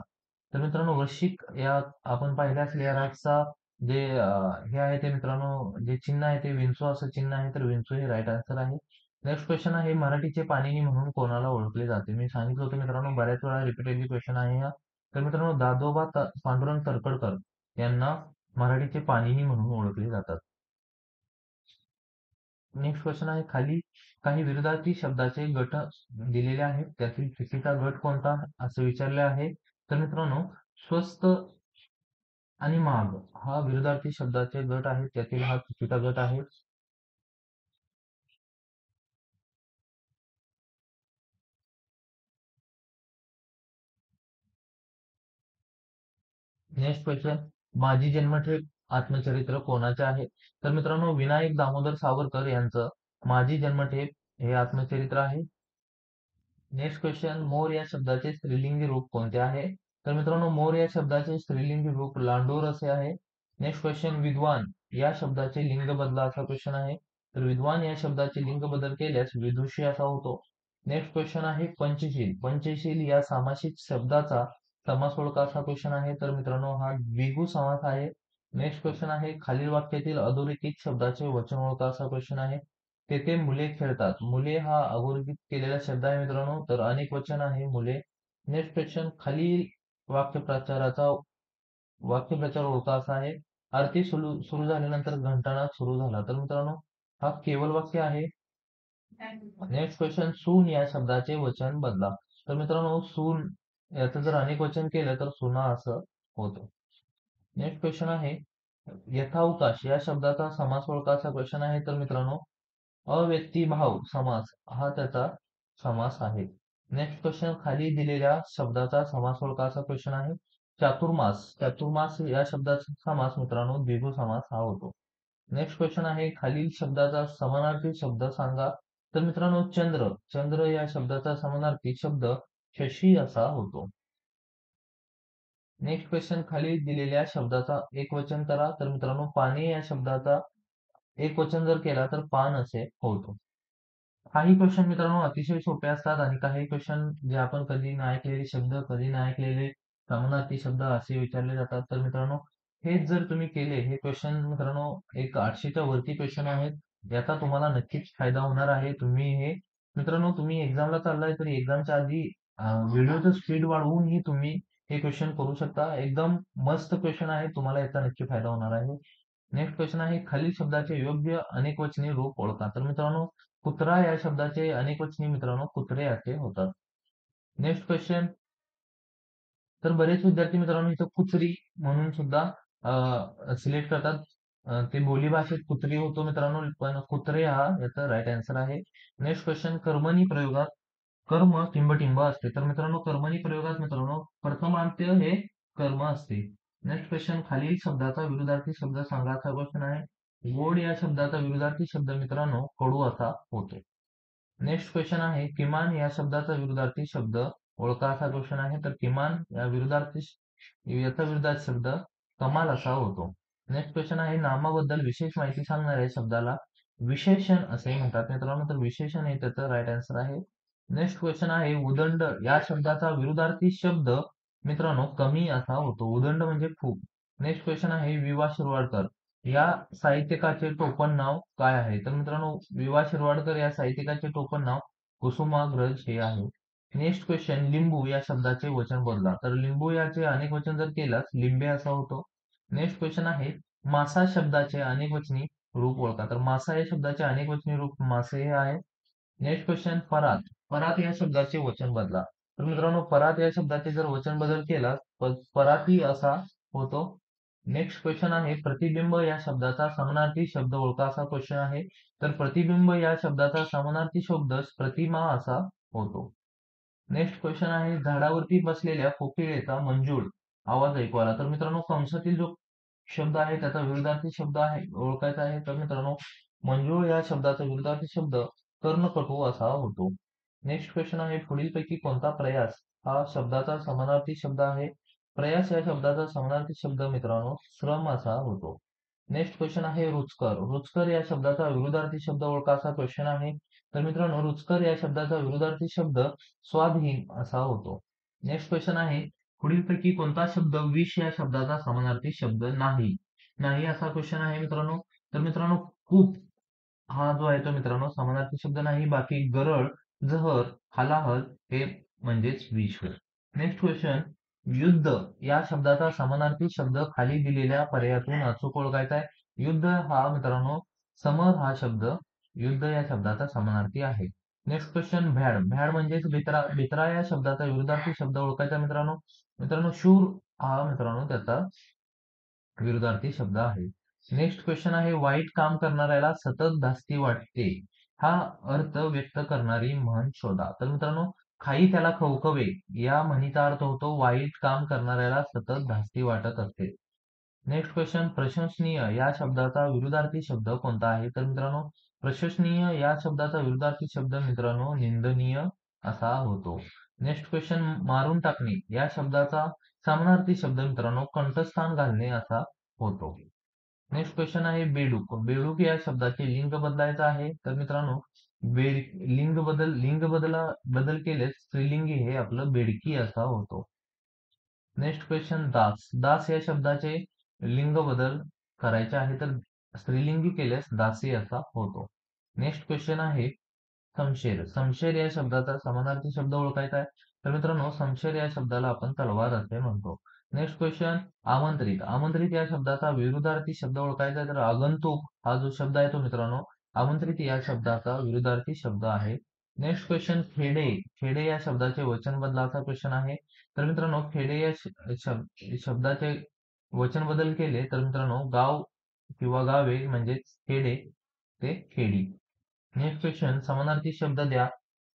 तर मित्रांनो, वृश्चिक या आपण पाहिल्या असलेल्या राजचा जे हे आहे ते मित्रांनो, जे चिन्ह आहे ते विंचू असं चिन्ह आहे. तर विंचू हे राईट आन्सर आहे. नेक्स्ट क्वेश्चन आहे, मराठीचे पाणिनी म्हणून कोणाला ओळखले जाते? मी सांगितलं होतं मित्रांनो, बऱ्याच वेळा रिपीटेडली क्वेश्चन आहे हा. तर मित्रांनो, दादोबा पांडुरंग तरखडकर यांना मराठीचे पाणिनी म्हणून ओळखले जातात. नेक्स्ट क्वेश्चन आहे, खाली काही विरुद्धार्थी शब्दाचे गट दिलेले आहेत, त्यातील चुकीचा गट कोणता असं विचारले आहे. तर मित्रांनो, स्वस्त आणि महाग हा विरुद्धार्थी शब्दाचे गट आहेत, त्यातील हा चुकीचा गट आहे. नेक्स्ट क्वेश्चन, माझी जन्मठेप आत्मचरित्र कोणाचे आहे? तर मित्रांनो, विनायक दामोदर सावरकर यांचं माझी जन्मठेप हे आत्मचरित्र आहे. नेक्स्ट क्वेश्चन, मोर या शब्दाचे स्त्रीलिंगी रूप कोणते आहे? तर मित्रांनो, मोर या शब्दाचे स्त्रीलिंगी रूप लांडोर असे आहे. नेक्स्ट क्वेश्चन, विद्वान या शब्दाचे लिंग बदला असा क्वेश्चन आहे. तर विद्वान या शब्दाचे लिंग बदल केल्यास विदुषी असा होतो. नेक्स्ट क्वेश्चन आहे पंचशील. पंचशील या सामासिक शब्दाचा समास ओळखा असा क्वेश्चन आहे. तर मित्रांनो, हा द्विगु समास आहे. नेक्स्ट क्वेश्चन आहे खालील वाक्यातील अधोरेखित शब्दाचे वचन ओळखा असा क्वेश्चन आहे. तेथे मुले खेळतात. मुले हा अधोरेखित केलेला शब्द आहे मित्रांनो, तर अनेक वचन आहे मुले. नेक्स्ट क्वेश्चन, खालील वाक्यप्रचाराचा वाक्यप्रचार ओळखा असा आहे. आरती सुरू सुरू झाल्यानंतर घंटानाद सुरू झाला. तर मित्रांनो, हा केवळ वाक्य आहे. नेक्स्ट क्वेश्चन, सून या शब्दाचे वचन बदला. तर मित्रांनो, सून याचं जर अनेक वचन केलं तर सुना असं होतं. नेक्स्ट क्वेश्चन आहे यथावकाश या शब्दाचा समास ओळखा असा क्वेश्चन आहे. तर मित्रांनो, अव्यक्तिभाव समास हा त्याचा समास आहे. नेक्स्ट क्वेश्चन, खाली दिलेल्या शब्दाचा समास ओळखा असा क्वेश्चन आहे. चातुर्मास. चातुर्मास या शब्दाचा समास मित्रांनो द्विगु समास हा होतो. नेक्स्ट क्वेश्चन आहे खालील शब्दाचा समानार्थी शब्द सांगा. तर मित्रांनो, चंद्र. चंद्र या शब्दाचा समानार्थी शब्द शशी असा होतो. नेक्स्ट क्वेश्चन, खाली दिलेल्या शब्दाचा एक वचन करा. तर मित्रांनो, पाने या शब्दाचा एक वचन जर केला तर पान असे होतो. काही क्वेश्चन मित्रांनो अतिशय सोपे असतात आणि काही क्वेश्चन जे आपण कधी नाही ऐकलेले शब्द, कधी नाही ऐकलेले समानार्थी शब्द असे विचारले जातात. तर मित्रांनो, हेच जर तुम्ही केले, हे क्वेश्चन मित्रांनो एक 800च्या वरती क्वेश्चन आहेत. याचा तुम्हाला नक्कीच फायदा होणार आहे. तुम्ही हे मित्रांनो, तुम्ही एक्झामला चाललाय तर एक्झामच्या आधी व्हिडिओचं स्पीड वाढवूनही तुम्ही हे क्वेश्चन करू शकता. एकदम मस्त क्वेश्चन आहे. तुम्हाला याचा नक्की फायदा होणार आहे. नेक्स्ट क्वेश्चन आहे खालील शब्दाचे योग्य अनेकवचनी रूप ओळखा. तर मित्रांनो, कुत्रा या शब्दाचे अनेकवचनी मित्रांनो कुत्रे असे होतात. नेक्स्ट क्वेश्चन, तर बरेच विद्यार्थी मित्रांनो इथं कुत्री म्हणून सुद्धा सिलेक्ट करतात. ते बोलीभाषेत कुत्री होतो मित्रांनो, पण कुत्रे हा याचा राईट आन्सर आहे. नेक्स्ट क्वेश्चन, कर्मणी प्रयोगात कर्म टिंब असते. तर मित्रांनो, कर्मणी प्रयोगात मित्रांनो प्रथमांत्य हे कर्म असते. नेक्स्ट क्वेश्चन, खालील शब्दाचा विरुद्धार्थी शब्द सांगा असा क्वेश्चन आहे. गोड या शब्दाचा विरुद्धार्थी शब्द मित्रांनो कडू असा होतो. नेक्स्ट क्वेश्चन आहे किमान या शब्दाचा विरुद्धार्थी शब्द ओळखा असा क्वेश्चन आहे. तर किमान या विरुद्धार्थी याचा विरुद्धार्थी शब्द कमाल असा होतो. नेक्स्ट क्वेश्चन आहे नामाबद्दल विशेष माहिती सांगणाऱ्या शब्दाला विशेषण असे म्हणतात मित्रांनो, तर विशेषण हे त्याचं राईट आन्सर आहे. नेक्स्ट क्वेश्चन आहे उदंड या शब्दाचा विरुद्धार्थी शब्द मित्रांनो कमी असा होतो. उदंड म्हणजे खूप. नेक्स्ट क्वेश्चन आहे विवा शिरवाडकर या साहित्यिकाचे टोपण नाव काय आहे? तर मित्रांनो, वि. वा. शिरवाडकर या साहित्यिकाचे टोपण नाव कुसुमाग्रज हे आहे. नेक्स्ट क्वेश्चन, लिंबू या शब्दाचे वचन बदला. तर लिंबू याचे अनेक वचन जर केल्यास लिंबे असा होतो. नेक्स्ट क्वेश्चन आहे मासा शब्दाचे अनेकवचनी रूप ओळखा. तर मासा या शब्दाचे अनेकवचनी रूप मासे हे आहे. नेक्स्ट क्वेश्चन, परात. परात या शब्दाचे वचन बदला. तर मित्रांनो, परात या शब्दाचे जर वचन बदल केला पराती असा होतो. नेक्स्ट क्वेश्चन आहे प्रतिबिंब या शब्दाचा समानार्थी शब्द ओळखा असा क्वेश्चन आहे. तर प्रतिबिंब या शब्दाचा समानार्थी शब्द प्रतिमा असा होतो. नेक्स्ट क्वेश्चन आहे झाडावरती बसलेल्या कोकिळेचा मंजूळ आवाज ऐकू आला. तर मित्रांनो, कंसातील जो शब्द आहे त्याचा विरुद्धार्थी शब्द आहे ओळखायचा आहे. तर मित्रांनो, मंजूळ या शब्दाचा विरुद्धार्थी शब्द कर्णकटू असा होतो. नेक्स्ट क्वेश्चन आहे पुढीलपैकी कोणता प्रयास हा शब्दाचा समानार्थी शब्द आहे? प्रयास या शब्दाचा समानार्थी शब्द मित्रांनो श्रम असा होतो. नेक्स्ट क्वेश्चन आहे रुचकर. रुचकर या शब्दाचा विरुद्धार्थी शब्द ओळखा असा क्वेश्चन आहे. तर मित्रांनो, रुचकर या शब्दाचा विरुद्धार्थी शब्द स्वाधीन असा होतो. नेक्स्ट क्वेश्चन आहे पुढीलपैकी कोणता शब्द विष या शब्दाचा समानार्थी शब्द नाही? नाही असा क्वेश्चन आहे मित्रांनो. तर मित्रांनो, खूप हा जो आहे तो मित्रांनो समानार्थी शब्द नाही. बाकी गरळ, जहर, हलाहल हे म्हणजेच विष होय. नेक्स्ट क्वेश्चन, युद्ध या शब्दाचा समानार्थी शब्द खाली दिलेल्या पर्यायातून अचूक ओळखायचा आहे. युद्ध हा मित्रांनो समर हा शब्द युद्ध या शब्दाचा समानार्थी आहे. नेक्स्ट क्वेश्चन, भ्याड. भ्याड म्हणजेच भित्रा. भित्रा या शब्दाचा विरुद्धार्थी शब्द ओळखायचा मित्रांनो. मित्रांनो, शूर हा मित्रांनो त्याचा विरुद्धार्थी शब्द आहे. नेक्स्ट क्वेश्चन आहे वाईट काम करणाऱ्याला सतत धास्ती वाटते. हा अर्थ व्यक्त करणारी म्हण शोधा. तर मित्रांनो, खाई त्याला खवखवे या म्हणीचा अर्थ होतो वाईट काम करणाऱ्याला सतत धास्ती वाटत असते. नेक्स्ट क्वेश्चन, प्रशंसनीय या शब्दाचा विरुद्धार्थी शब्द कोणता आहे? तर मित्रांनो, प्रशंसनीय या शब्दाचा विरुद्धार्थी शब्द मित्रांनो निंदनीय असा होतो. नेक्स्ट क्वेश्चन, मारून टाकणे या शब्दाचा समानार्थी शब्द मित्रांनो कंठस्थान घालणे असा होतो. नेक्स्ट क्वेश्चन आहे बेडूक. बेडूक या शब्दाचे लिंग बदलायचं आहे. तर मित्रांनो लिंग बदल केल्यास स्त्रीलिंगी हे आपलं बेडकी असा होतो. Next question, Das. दास या शब्दाचे लिंग बदल करायचे आहे तर स्त्रीलिंगी केल्यास दासी असा होतो. नेक्स्ट क्वेश्चन आहे समशेर. समशेर या शब्दाचा समानार्थी शब्द ओळखायचा आहे. तर मित्रांनो समशेर या शब्दाला आपण तलवार असे म्हणतो. नेक्स्ट क्वेश्चन, आमंत्रित. आमंत्रित या शब्दाचा विरुद्धार्थी शब्द ओळखायचा आहे तर आगंतुक हा जो शब्द आहे तो मित्रांनो आमंत्रित या शब्दाचा विरुद्धार्थी शब्द आहे. नेक्स्ट क्वेश्चन, खेडे. खेडे या शब्दाचे वचन बदलाचा क्वेश्चन आहे. तर मित्रांनो खेडे या शब्दाचे वचन बदल केले तर मित्रांनो गाव किंवा गावे म्हणजेच खेडे ते खेडी. नेक्स्ट क्वेश्चन, समानार्थी शब्द द्या.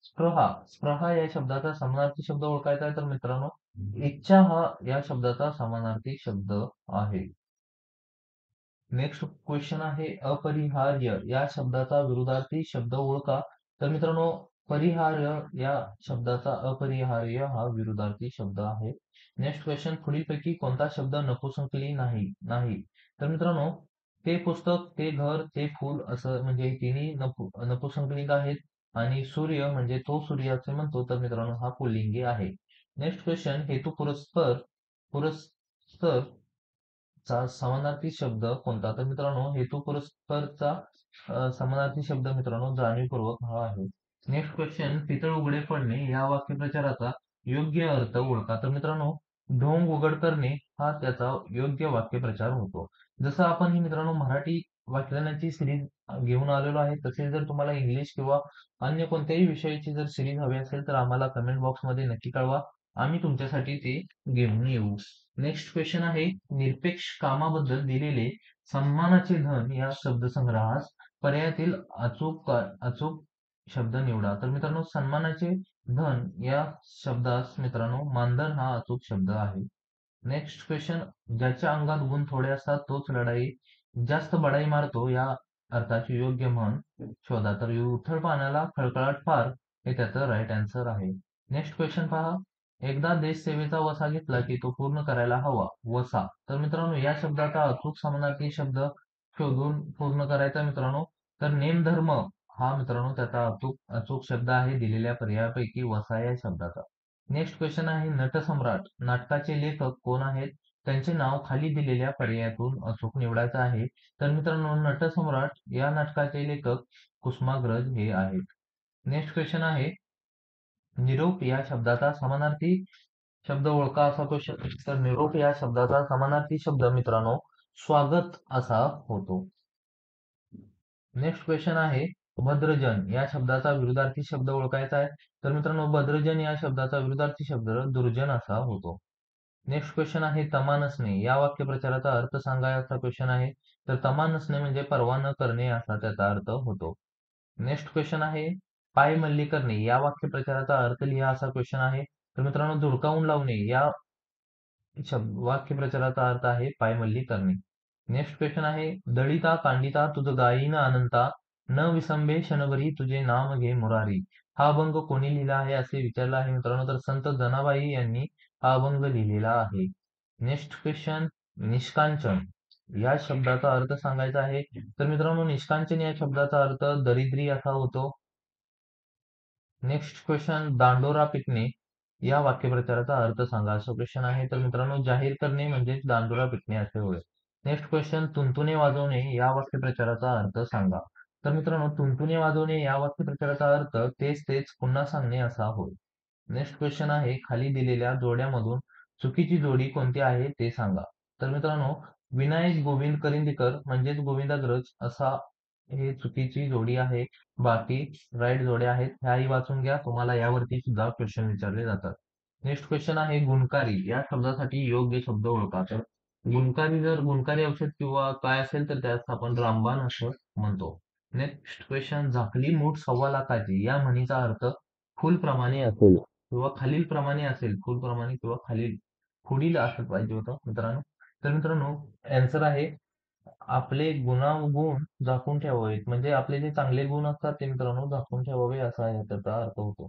स्पृहा. स्पृहा या शब्दाचा समानार्थी शब्द ओळखायचा आहे तर मित्रांनो इच्छा हा या शब्दाचा समानार्थी शब्द आहे. नेक्स्ट क्वेश्चन आहे अपरिहार्य या शब्दाचा विरुद्धार्थी शब्द ओळखा. तर मित्रांनो परिहार्य या शब्दाचा अपरिहार्य हा विरुद्धार्थी शब्द आहे. नेक्स्ट क्वेश्चन, पुढीलपैकी कोणता शब्द नपुंसकलिंगी नाही नाही तर मित्रांनो ते पुस्तक, ते घर, ते फूल असं म्हणजे हे तिन्ही नपुंसकलिंग आहेत आणि सूर्य म्हणजे तो सूर्य असे म्हणतो तर मित्रांनो हा पुल्लिंगी आहे. नेक्स्ट क्वेश्चन, हेतू पुरस्पर पुरस्तर चा समानार्थी शब्द कोणता तर मित्रांनो हेतू पुरस्परचा समानार्थी शब्द मित्रांनो जाणीवपूर्वक हा आहे. नेक्स्ट क्वेश्चन, पितळ उघडे पडणे या वाक्यप्रचाराचा योग्य अर्थ ओळखा. तर मित्रांनो ढोंग उघड करणे हा त्याचा योग्य वाक्यप्रचार होतो. जसं आपण ही मित्रांनो मराठी व्याकरणाची सिरीज घेऊन आलेलो आहे तसेच जर तुम्हाला इंग्लिश किंवा अन्य कोणत्याही विषयाची जर सिरीज हवी असेल तर आम्हाला कमेंट बॉक्स मध्ये नक्की कळवा. आम्ही तुमच्यासाठी ते घेऊन येऊ. नेक्स्ट क्वेश्चन आहे निरपेक्ष कामाबद्दल दिलेले सन्मानाचे धन या शब्दसंग्रहास पर्यायातील अचूक शब्द निवडा. तर मित्रांनो सन्मानाचे धन या शब्दास मित्रांनो मानधन हा अचूक शब्द आहे. नेक्स्ट क्वेश्चन, ज्याच्या अंगात गुण थोडे असतात तोच लढाई जास्त बढाई मारतो या अर्थाची योग्य म्हण शोधा. तर उथळ पाण्याला खळखळाट फार हे त्याचं राईट आन्सर आहे. नेक्स्ट क्वेश्चन पहा, एकदा देश सेवेचा वसा घेतला की तो पूर्ण करायला हवा. वसा. तर मित्रांनो या शब्दाचा अचूक समानार्थी शब्द शोधून पूर्ण करायचा मित्रांनो तर नेमधर्म हा मित्रांनो त्याचा अचूक अचूक शब्द आहे दिलेल्या पर्यायापैकी वसा या शब्दाचा. नेक्स्ट क्वेश्चन आहे नटसम्राट. नाटकाचे लेखक कोण आहेत? त्यांचे नाव खाली दिलेल्या पर्यायातून अचूक निवडायचं आहे. तर मित्रांनो नटसम्राट या नाटकाचे लेखक कुसुमाग्रज हे आहेत. नेक्स्ट क्वेश्चन आहे निरोप या शब्दाचा समानार्थी शब्द ओळखा असा क्वेश्चन. तर निरोप या शब्दाचा समानार्थी शब्द मित्रांनो स्वागत असा होतो. नेक्स्ट क्वेश्चन आहे भद्रजन या शब्दाचा विरुद्धार्थी शब्द ओळखायचा आहे. तर मित्रांनो भद्रजन या शब्दाचा विरुद्धार्थी शब्द दुर्जन असा होतो. नेक्स्ट क्वेश्चन आहे तमा नसणे या वाक्यप्रचाराचा अर्थ सांगा असा क्वेश्चन आहे. तर तमा नसणे म्हणजे परवा न करणे असा त्याचा अर्थ होतो. नेक्स्ट क्वेश्चन आहे पाय मल्ली करणे या वाक्यप्रचाराचा अर्थ लिहा असा क्वेश्चन आहे. तर मित्रांनो धुडकावून लावणे या वाक्यप्रचाराचा अर्थ आहे पायमल्ली करणे. नेक्स्ट क्वेश्चन आहे दळिता कांडिता तुझ गायीन अनंता न विसंबे क्षणभरी तुझे नाम घे मुरारी. हा अभंग कोणी लिहिला आहे असे विचारला आहे मित्रांनो तर संत जनाबाई यांनी हा अभंग लिहिलेला आहे. नेक्स्ट क्वेश्चन निष्कांचन या शब्दाचा अर्थ सांगायचा आहे. तर मित्रांनो निष्कांचन या शब्दाचा अर्थ दरिद्री असा होतो. नेक्स्ट क्वेश्चन दांडोरा पिटणे या वाक्यप्रचाराचा अर्थ सांगा असं क्वेश्चन आहे. तर मित्रांनो जाहीर करणे म्हणजे दांडोरा पिटणे असे होय. नेक्स्ट क्वेश्चन तुणतुणे वाजवणे या वाक्यप्रचाराचा अर्थ सांगा. तर मित्रांनो तुणतुणे वाजवणे या वाक्यप्रचाराचा अर्थ तेच तेच पुन्हा सांगणे असा होय. नेक्स्ट क्वेश्चन आहे खाली दिलेल्या जोड्यामधून चुकीची जोडी कोणती आहे ते सांगा. तर मित्रांनो विनायक गोविंद करंदीकर म्हणजेच गोविंदाग्रज असा हे चुकीची जोडी आहे. बाकी राईट जोड्या आहेत ह्याही वाचून घ्या तुम्हाला यावरती सुद्धा क्वेश्चन विचारले जातात. नेक्स्ट क्वेश्चन आहे गुणकारी या शब्दासाठी योग्य शब्द ओळखा. तर गुणकारी जर गुणकारी औषध किंवा काय असेल तर त्यास आपण रामबाण असं म्हणतो. नेक्स्ट क्वेश्चन झाकली मूठ 1.25 लाखाची या म्हणीचा अर्थ फुलप्रमाणे असेल किंवा खालील प्रमाणे असेल. फुलप्रमाणे किंवा खालील पुढील असं पाहिजे होतं मित्रांनो. तर मित्रांनो आन्सर आहे आपले गुण झाकून ठेवावेत म्हणजे आपले जे चांगले गुण असतात ते मित्रांनो झाकून ठेवावे असा त्याचा अर्थ होतो.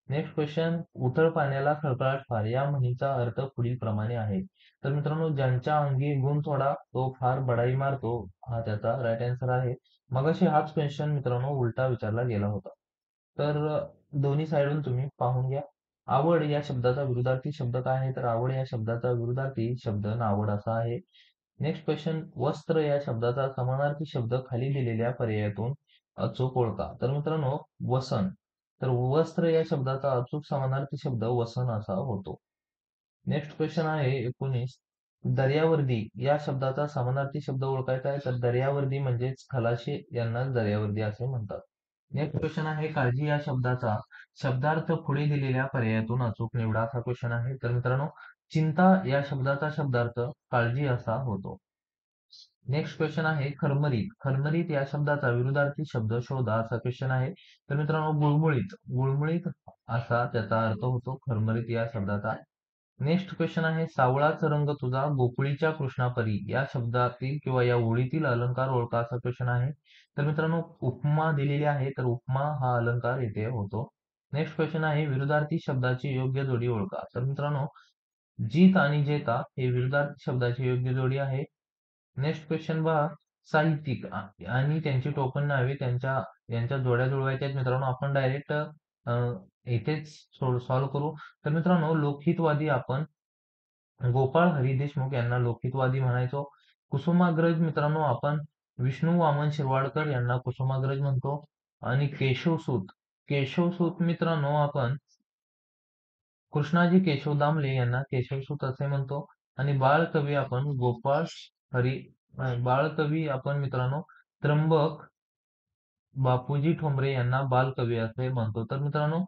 नेक्स्ट क्वेश्चन, उथळ पाण्याला खळखळाट फार या म्हणीचा अर्थ पुढील प्रमाणे आहे. तर मित्रांनो, ज्यांच्या अंगी गुण थोडा तो फार बडाई मारतो, हा त्याचा राईट आन्सर आहे. मगाशी हाच क्वेश्चन मित्रांनो उलटा विचारला गेला होता. तर दोन्ही साईडून तुम्ही पाहून घ्या. आवड या शब्दाचा विरुद्धार्थी शब्द काय आहे? तर आवड या शब्दाचा विरुद्धार्थी शब्द नावड असा आहे. नेक्स्ट क्वेश्चन, वस्त्र या शब्दाचा समानार्थी शब्द खाली दिलेल्या पर्यायातून अचूक ओळखा. तर मित्रांनो, वसन. तर वस्त्र या शब्दाचा अचूक समानार्थी शब्द वसन असा होतो. नेक्स्ट क्वेश्चन आहे 19. दर्यावर्दी या शब्दाचा समानार्थी शब्द ओळखायचा आहे. तर दर्यावर्दी म्हणजेच खलाशी यांनाच दर्यावर्दी असे म्हणतात. नेक्स्ट क्वेश्चन आहे, काळजी या शब्दाचा शब्दार्थ पुढे दिलेल्या पर्यायातून अचूक निवडा असा क्वेश्चन आहे. तर मित्रांनो, चिंता या शब्दाचा शब्दार्थ काळजी असा होतो. नेक्स्ट क्वेश्चन आहे, खरमरीत. खरमरीत या शब्दाचा विरुद्धार्थी शब्द शोधा असा क्वेश्चन आहे. तर मित्रांनो, गुळमुळीत. गुळमुळीत असा त्याचा अर्थ होतो खरमरीत या शब्दाचा. नेक्स्ट क्वेश्चन आहे, सावळाच रंग तुझा गोकुळीच्या कृष्णापरी या शब्दातील किंवा या ओळीतील अलंकार ओळखा असा क्वेश्चन आहे. तर मित्रांनो, उपमा दिलेली आहे, तर उपमा हा अलंकार येथे होतो. नेक्स्ट क्वेश्चन आहे, विरुद्धार्थी शब्दाची योग्य जोडी ओळखा. तर मित्रांनो, जीत आणि जेता हे विरुद्धार्थी शब्दाची योग्य जोडी आहे. नेक्स्ट क्वेश्चन पहा, साहित्यिक आणि त्यांची टोपण नावे यांच्या जोड्या जुळवायच्या आहेत मित्रांनो. आपण डायरेक्ट इथेच सॉल्व्ह करू. तर मित्रांनो, लोकहितवादी आपण गोपाळ हरी देशमुख यांना लोकहितवादी म्हणायचो. कुसुमाग्रज मित्रांनो, आपण विष्णू वामन शिरवाडकर यांना कुसुमाग्रज म्हणतो. आणि केशवसूत. केशवसूत मित्रांनो, आपण कृष्णाजी केशव दामले यांना केशवसूत असे म्हणतो. आणि बाळकवी आपण हरी बाळकवी आपण मित्रांनो त्र्यंबक बापूजी ठोंबरे यांना बालकवी असे म्हणतो. तर मित्रांनो,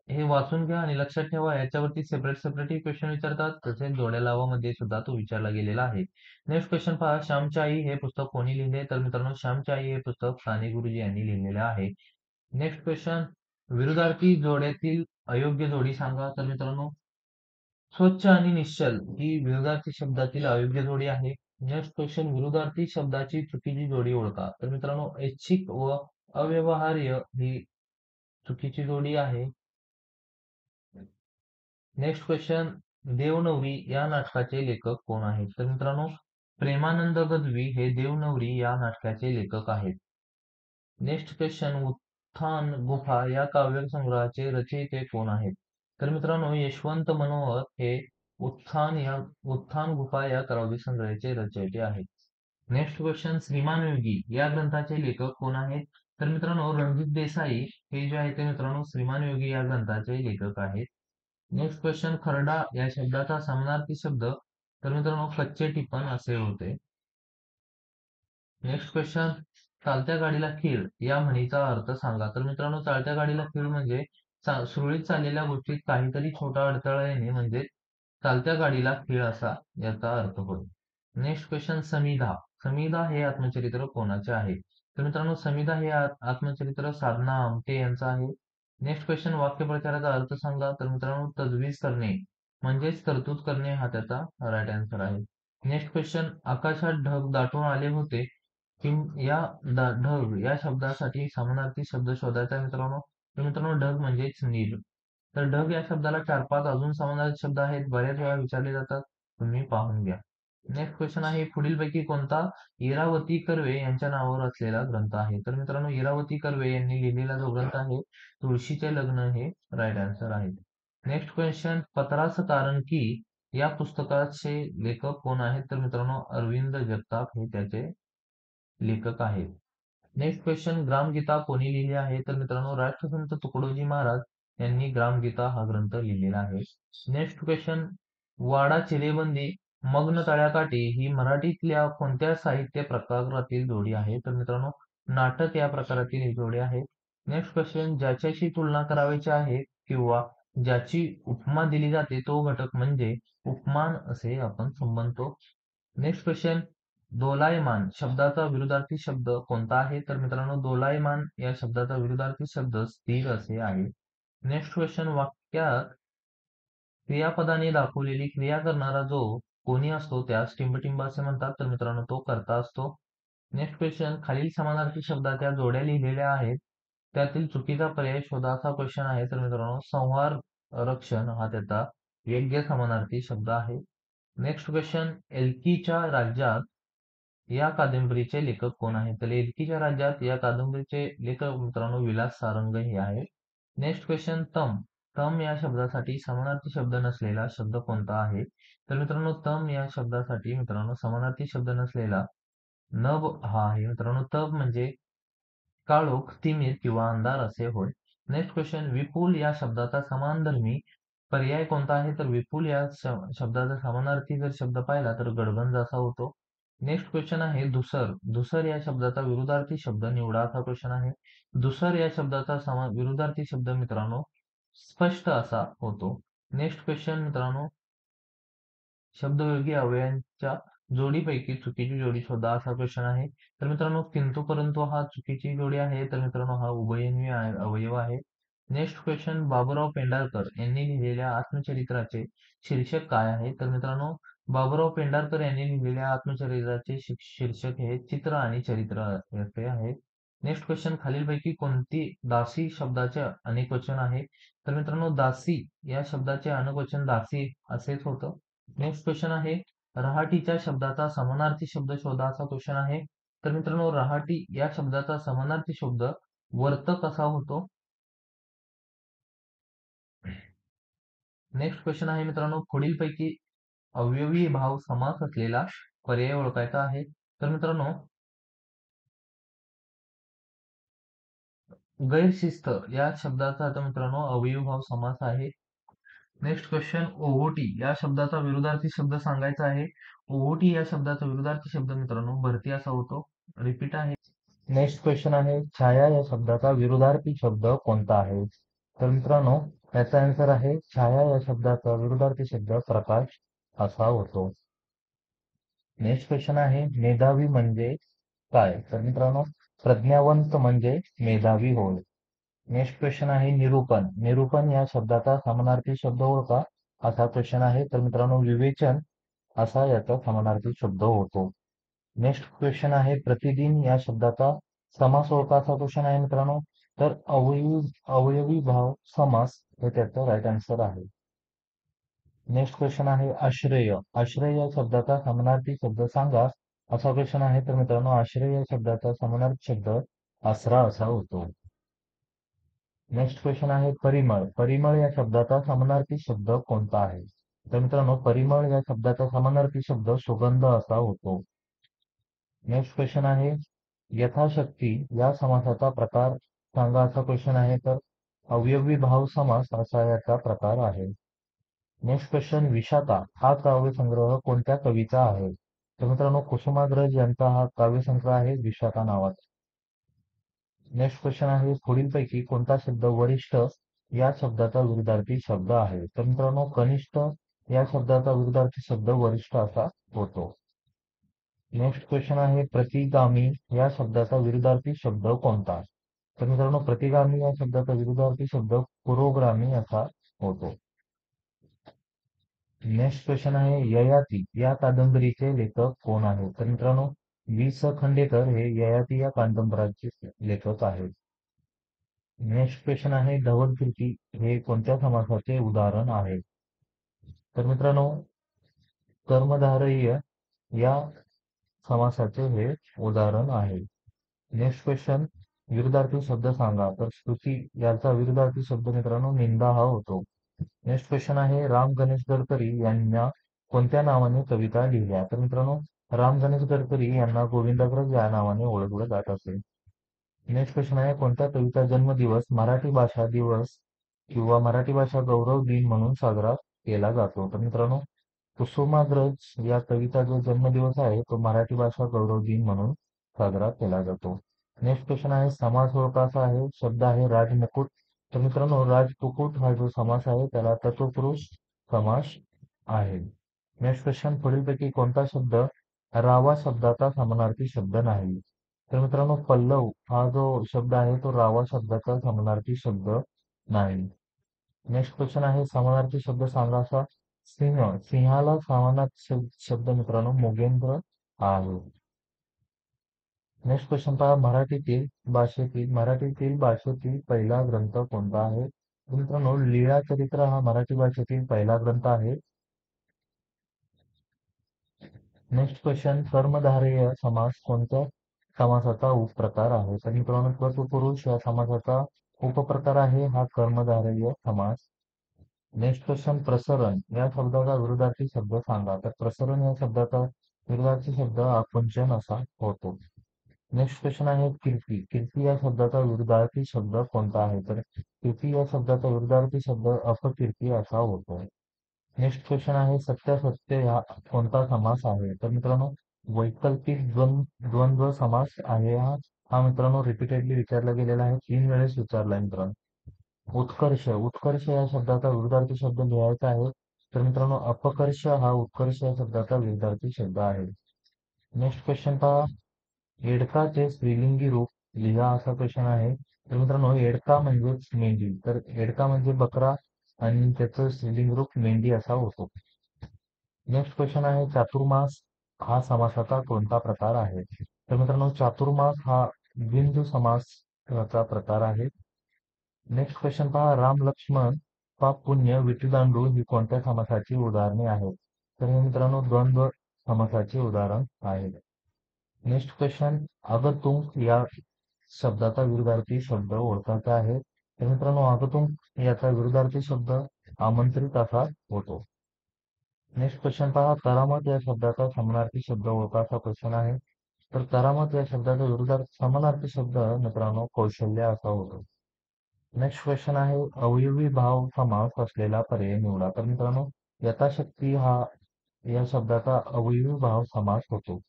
हे वाचून घ्या आणि लक्षात ठेवा, याच्यावरती सेपरेट सेपरेट क्वेश्चन विचारतात. तसेच जोड्या लावा मध्ये सुद्धा तो विचारला गेलेला आहे. नेक्स्ट क्वेश्चन पहा, श्यामची आई हे पुस्तक कोणी लिहिले? तर मित्रांनो, श्यामची आई हे पुस्तक साने गुरुजी यांनी लिहिलेले आहे. नेक्स्ट क्वेश्चन, विरुद्धार्थी जोड्यातील अयोग्य जोडी सांगा. तर मित्रांनो, स्वच्छ आणि निश्चल ही विरुद्धार्थी शब्दातील अयोग्य जोडी आहे. नेक्स्ट क्वेश्चन, विरुद्धार्थी शब्दाची चुकीची जोडी ओळखा. तर मित्रांनो, ऐच्छिक व अव्यवहार्य ही चुकीची जोडी आहे. नेक्स्ट क्वेश्चन, देवनवरी या नाटकाचे लेखक कोण आहेत? तर मित्रांनो, प्रेमानंद गद्वी हे देवनवरी या नाटकाचे लेखक आहेत. नेक्स्ट क्वेश्चन, उत्थान गुफा या काव्यसंग्रहाचे रचयिते कोण आहेत? तर मित्रांनो, यशवंत मनोहर हे उत्थान गुफा या काव्यसंग्रहाचे रचयिते आहेत. नेक्स्ट क्वेश्चन, श्रीमान योगी या ग्रंथाचे लेखक कोण आहेत? तर मित्रांनो, रणजित देसाई हे जे आहे ते मित्रांनो श्रीमान योगी या ग्रंथाचे लेखक आहेत. नेक्स्ट क्वेश्चन, खरडा या शब्दाचा समानार्थी शब्द. तर मित्रांनो, कच्चे टिपण असे होते. नेक्स्ट क्वेश्चन, चालत्या गाडीला खीळ या म्हणीचा अर्थ सांगा. तर मित्रांनो, चालत्या गाडीला खीळ म्हणजे सुरळीत चाललेल्या गोष्टीत काहीतरी छोटा अडथळा येणे म्हणजे चालत्या गाडीला खीळ असा याचा अर्थ होतो. नेक्स्ट क्वेश्चन, समिधा. समिधा हे आत्मचरित्र कोणाचे आहे? तर मित्रांनो, समिधा हे आत्मचरित्र साधना आमटे यांचं आहे. नेक्स्ट क्वेश्चन, वाक्यप्रचाराचा अर्थ सांगा. तर मित्रांनो, तजवीज करणे म्हणजेच तरतूद करणे हा त्याचा राईट आन्सर आहे. नेक्स्ट क्वेश्चन, आकाशात ढग दाटून आले होते या ढग या शब्दासाठी समानार्थी शब्द शोधायचा मित्रांनो. तर मित्रांनो, ढग म्हणजेच नील. तर ढग या शब्दाला 4-5 अजून समानार्थी शब्द आहेत, बऱ्याच वेळा विचारले जातात, तुम्ही पाहून घ्या. नेक्स्ट क्वेश्चन आहे, पुढीलपैकी कोणता इरावती कर्वे यांच्या नावावर असलेला ग्रंथ आहे? तर मित्रांनो, इरावती कर्वे यांनी लिहिलेला जो ग्रंथ आहे तुळशीचे लग्न हे राईट आन्सर आहे. नेक्स्ट क्वेश्चन, पत्रास कारण की या पुस्तकाचे लेखक कोण आहेत? तर मित्रांनो, अरविंद जगताप हे त्याचे लेखक आहेत. नेक्स्ट क्वेश्चन, ग्रामगीता कोणी लिहिली आहे? तर मित्रांनो, राष्ट्रसंत तुकडोजी महाराज यांनी ग्रामगीता हा ग्रंथ लिहिलेला आहे. नेक्स्ट क्वेश्चन, वाडा चिरेबंदी मग्न तळ्याकाठी ही मराठीतल्या कोणत्या साहित्य प्रकारातील जोडी आहे? तर मित्रांनो, नाटक या प्रकारातील ही जोडी आहे. नेक्स्ट क्वेश्चन, ज्याच्याशी तुलना करावयाची आहे किंवा ज्याची उपमा दिली जाते तो घटक म्हणजे उपमान असे आपण संबोधतो. नेक्स्ट क्वेश्चन, दोलायमान शब्दाचा विरुद्धार्थी शब्द कोणता आहे? तर मित्रांनो, दोलायमान या शब्दाचा विरुद्धार्थी शब्द स्थिर असे आहे. नेक्स्ट क्वेश्चन, वाक्यात क्रियापदाने दाखवलेली क्रिया करणारा जो कोणी असतो त्यास टिंबटिंब असे म्हणतात. तर मित्रांनो, तो कर्ता असतो. नेक्स्ट क्वेश्चन, खालील समानार्थी शब्दाच्या जोड्या लिहिलेल्या आहेत त्यातील चुकीचा पर्याय शोधा असा क्वेश्चन आहे. तर मित्रांनो संहार रक्षण हा त्याचा योग्य समानार्थी शब्द आहे. नेक्स्ट क्वेश्चन, एल्कीच्या राज्यात या कादंबरीचे लेखक कोण आहेत? तर एल्कीच्या राज्यात या कादंबरीचे लेखक मित्रांनो विलास सारंग हे आहेत. नेक्स्ट क्वेश्चन, तम तम या शब्दासाठी समानार्थी शब्द नसलेला शब्द कोणता आहे? तर मित्रांनो तम या शब्दासाठी मित्रांनो समानार्थी शब्द नसलेला नभ हा आहे. मित्रांनो तब म्हणजे काळोख, तिमिर किंवा अंधार असे होय. नेक्स्ट क्वेश्चन, विपुल या शब्दाचा समानधर्मी पर्याय कोणता आहे? तर विपुल या शब्दाचा समानार्थी जर शब्द पाहिला तर गडगंज असा होतो. नेक्स्ट क्वेश्चन आहे धुसर. धुसर या शब्दाचा विरुद्धार्थी शब्द निवडा असा क्वेश्चन आहे. धुसर या शब्दाचा विरुद्धार्थी शब्द मित्रांनो स्पष्ट असा होतो. नेक्स्ट क्वेश्चन मित्रांनो, शब्दयोगी अवयवांच्या जोडीपैकी चुकीची जोडी शोधा असा क्वेश्चन आहे. तर मित्रांनो किंतु परंतु हा चुकीची जोडी आहे. तर मित्रांनो हा उभयन्वी अवयव आहे. नेक्स्ट क्वेश्चन, बाबूराव पेंढारकर यांनी लिहिलेल्या आत्मचरित्राचे शीर्षक काय आहे? तर मित्रांनो बाबूराव पेंढारकर यांनी लिहिलेल्या आत्मचरित्राचे शीर्षक हे चित्र आणि चरित्र असे आहे. नेक्स्ट क्वेश्चन, खालीलपैकी कोणती दासी शब्दाचे अनेक वचन आहे? तर मित्रांनो दासी या शब्दाचे अनेक वचन दासी असेच होतं. नेक्स्ट क्वेश्चन आहे रहाटीच्या शब्दाचा समानार्थी शब्द शोधा असा क्वेश्चन आहे. तर मित्रांनो रहाटी या शब्दाचा समानार्थी शब्द वर्तक असा होतो. नेक्स्ट क्वेश्चन आहे मित्रांनो, पुढीलपैकी अवयवी भाव समास असलेला पर्याय ओळखायचा आहे. तर मित्रांनो गैरशिस्त या शब्दाचा आता मित्रांनो अवयवी भाव समास आहे. नेक्स्ट क्वेश्चन, ओहोटी या शब्दाचा विरुद्धार्थी शब्द सांगायचा आहे. ओहोटी या शब्दाचा विरुद्धार्थी शब्द मित्रांनो भरती असा होतो. रिपीट आहे. नेक्स्ट क्वेश्चन आहे छाया या शब्दाचा विरुद्धार्थी शब्द कोणता आहे? तर मित्रांनो याचा आन्सर आहे छाया या शब्दाचा विरुद्धार्थी शब्द प्रकाश असा होतो. नेक्स्ट क्वेश्चन आहे मेधावी म्हणजे काय? तर मित्रांनो प्रज्ञावंत म्हणजे मेधावी होय. नेक्स्ट क्वेश्चन आहे निरूपण. निरूपण या शब्दाचा समानार्थी शब्द ओळखा असा क्वेश्चन आहे. तर मित्रांनो विवेचन असा याचा समानार्थी शब्द होतो. नेक्स्ट क्वेश्चन आहे प्रतिदिन या शब्दाचा समास ओळखा असा क्वेश्चन आहे मित्रांनो. तर अवयवी भाव समास हे त्याचं राईट आन्सर आहे. नेक्स्ट क्वेश्चन आहे आश्रय. आश्रय या शब्दाचा समानार्थी शब्द सांगा असा क्वेश्चन आहे. तर मित्रांनो आश्रय या शब्दाचा समानार्थी शब्द आसरा असा होतो. नेक्स्ट क्वेश्चन आहे परिमळ. परिमळ या शब्दाचा समानार्थी शब्द कोणता आहे? तर मित्रांनो परिमळ या शब्दाचा समानार्थी शब्द सुगंध असा होतो. नेक्स्ट क्वेश्चन आहे यथाशक्ती या समासाचा प्रकार सांगा असा क्वेश्चन आहे. तर अवयवी भाव समास असा याचा प्रकार आहे. नेक्स्ट क्वेश्चन विशाखा हा काव्यसंग्रह कोणत्या कवीचा आहे? तर मित्रांनो कुसुमाग्रज यांचा हा काव्यसंग्रह आहे विशाखा नावाचा. नेक्स्ट क्वेश्चन आहे पुढीलपैकी कोणता शब्द वरिष्ठ या शब्दाचा विरुद्धार्थी शब्द आहे? तर मित्रांनो कनिष्ठ या शब्दाचा विरुद्धार्थी शब्द वरिष्ठ असा होतो. नेक्स्ट क्वेश्चन आहे प्रतिगामी या शब्दाचा विरुद्धार्थी शब्द कोणता? तर मित्रांनो प्रतिगामी या शब्दाचा विरुद्धार्थी शब्द पुरोगामी असा होतो. नेक्स्ट क्वेश्चन आहे ययाती या कादंबरीचे लेखक कोण आहेत? तर मित्रांनो वि स खांडेकर हे ययाती या कादंबरीचे लेखक आहेत. नेक्स्ट क्वेश्चन आहे धवलकीर्ती हे कोणत्या समासाचे उदाहरण आहे? तर मित्रांनो कर्मधारय या समासाचे हे उदाहरण आहे. नेक्स्ट क्वेश्चन विरुद्धार्थी शब्द सांगा. तर स्तुती याचा विरुद्धार्थी शब्द मित्रांनो निंदा हा होतो. नेक्स्ट क्वेश्चन आहे राम गणेश गडकरी यांना कोणत्या नावाने कविता लिहिल्या? तर मित्रांनो राम गणेश गडकरी यांना गोविंदाग्रज या नावाने ओळखलं जात असे. नेक्स्ट क्वेश्चन आहे कोणत्या कवीचा जन्मदिवस मराठी भाषा दिवस किंवा मराठी भाषा गौरव दिन म्हणून साजरा केला जातो? तर मित्रांनो कुसुमाग्रज या कवीचा जो जन्मदिवस आहे तो मराठी भाषा गौरव दिन म्हणून साजरा केला जातो. नेक्स्ट क्वेश्चन आहे समास ओळखाचा आहे. शब्द आहे राजमुकुट. तर मित्रांनो राजमुकुट हा जो समास आहे त्याला तत्पुरुष समास आहे. नेक्स्ट क्वेश्चन पुढीलपैकी कोणता शब्द रावा शब्दाचा समानार्थी शब्द नाही? तर मित्रांनो पल्लव हा जो शब्द आहे तो रावा शब्दाचा समानार्थी शब्द नाही. नेक्स्ट क्वेश्चन आहे समानार्थी शब्द सांगा असा. सिंह सिंहाला समानार्थी शब्द मित्रांनो मुगेंद्र आहे. नेक्स्ट क्वेश्चन पहा, मराठीतील पहिला ग्रंथ कोणता आहे? तर मित्रांनो, लीळाचरित्र हा मराठी भाषेतील पहिला ग्रंथ आहे. नेक्स्ट क्वेश्चन, कर्मधारय समास कोणत्या समासाचा उपप्रकार आहे? तर मित्रांनो, तत्पुरुष या समासाचा उपप्रकार आहे हा कर्मधारय समास. नेक्स्ट क्वेश्चन, प्रसरण या शब्दाचा विरुद्धार्थी शब्द सांगा. तर प्रसरण या शब्दाचा विरुद्धार्थी शब्द आकुंचन असा होतो. नेक्स्ट क्वेश्चन आहे कीर्ती. कीर्ती या शब्दाचा विरुद्धार्थी शब्द कोणता आहे? तर कीर्ती या शब्दाचा विरुद्धार्थी शब्द अपकीर्ती असा होतो. नेक्स्ट क्वेश्चन आहे सत्यासत्य हा कोणता समास आहे? तर मित्रांनो, वैकल्पिक द्वंद्व समास आहे हा. हा मित्रांनो रिपीटेडली विचारला गेलेला आहे, 3 वेळेस विचारलाय मित्रांनो. उत्कर्ष. उत्कर्ष या शब्दाचा विरुद्धार्थी शब्द लिहायचा आहे. तर मित्रांनो, अपकर्ष हा उत्कर्ष या शब्दाचा विरुद्धार्थी शब्द आहे. नेक्स्ट क्वेश्चन पहा, एडकाचे स्त्रीलिंगी रूप लिहा असा क्वेश्चन आहे. तर मित्रांनो, एडका म्हणजेच मेंढी. तर एडका म्हणजे बकरा आणि त्याचं स्त्रीलिंग रूप मेंढी असा होतो. नेक्स्ट क्वेश्चन आहे चातुर्मास हा समासाचा कोणता प्रकार आहे? तर मित्रांनो, चातुर्मास हा द्विंद्व समासाचा प्रकार आहे. नेक्स्ट क्वेश्चन पहा, राम लक्ष्मण पाप पुण्य विटीदांडू ही कोणत्या समासाची उदाहरणे आहेत? तर हे मित्रांनो द्वंद्व समासाचे उदाहरण आहे. नेक्स्ट क्वेश्चन, आगतुंग या शब्दाचा विरुद्धार्थी शब्द ओळखायचा आहे. तर मित्रांनो, आगतुंग याचा विरुद्धार्थी शब्द आमंत्रित असा होतो. नेक्स्ट क्वेश्चन पहा, करामत या शब्दाचा समानार्थी शब्द ओळखा असा क्वेश्चन आहे. तर करामत या शब्दाचा विरुद्धार्थी समानार्थी शब्द मित्रांनो कौशल्य असा होतो. नेक्स्ट क्वेश्चन आहे अवयवी भाव समास असलेला पर्याय निवडा. तर मित्रांनो, यथाशक्ती हा या शब्दाचा अवयवी भाव समास होतो.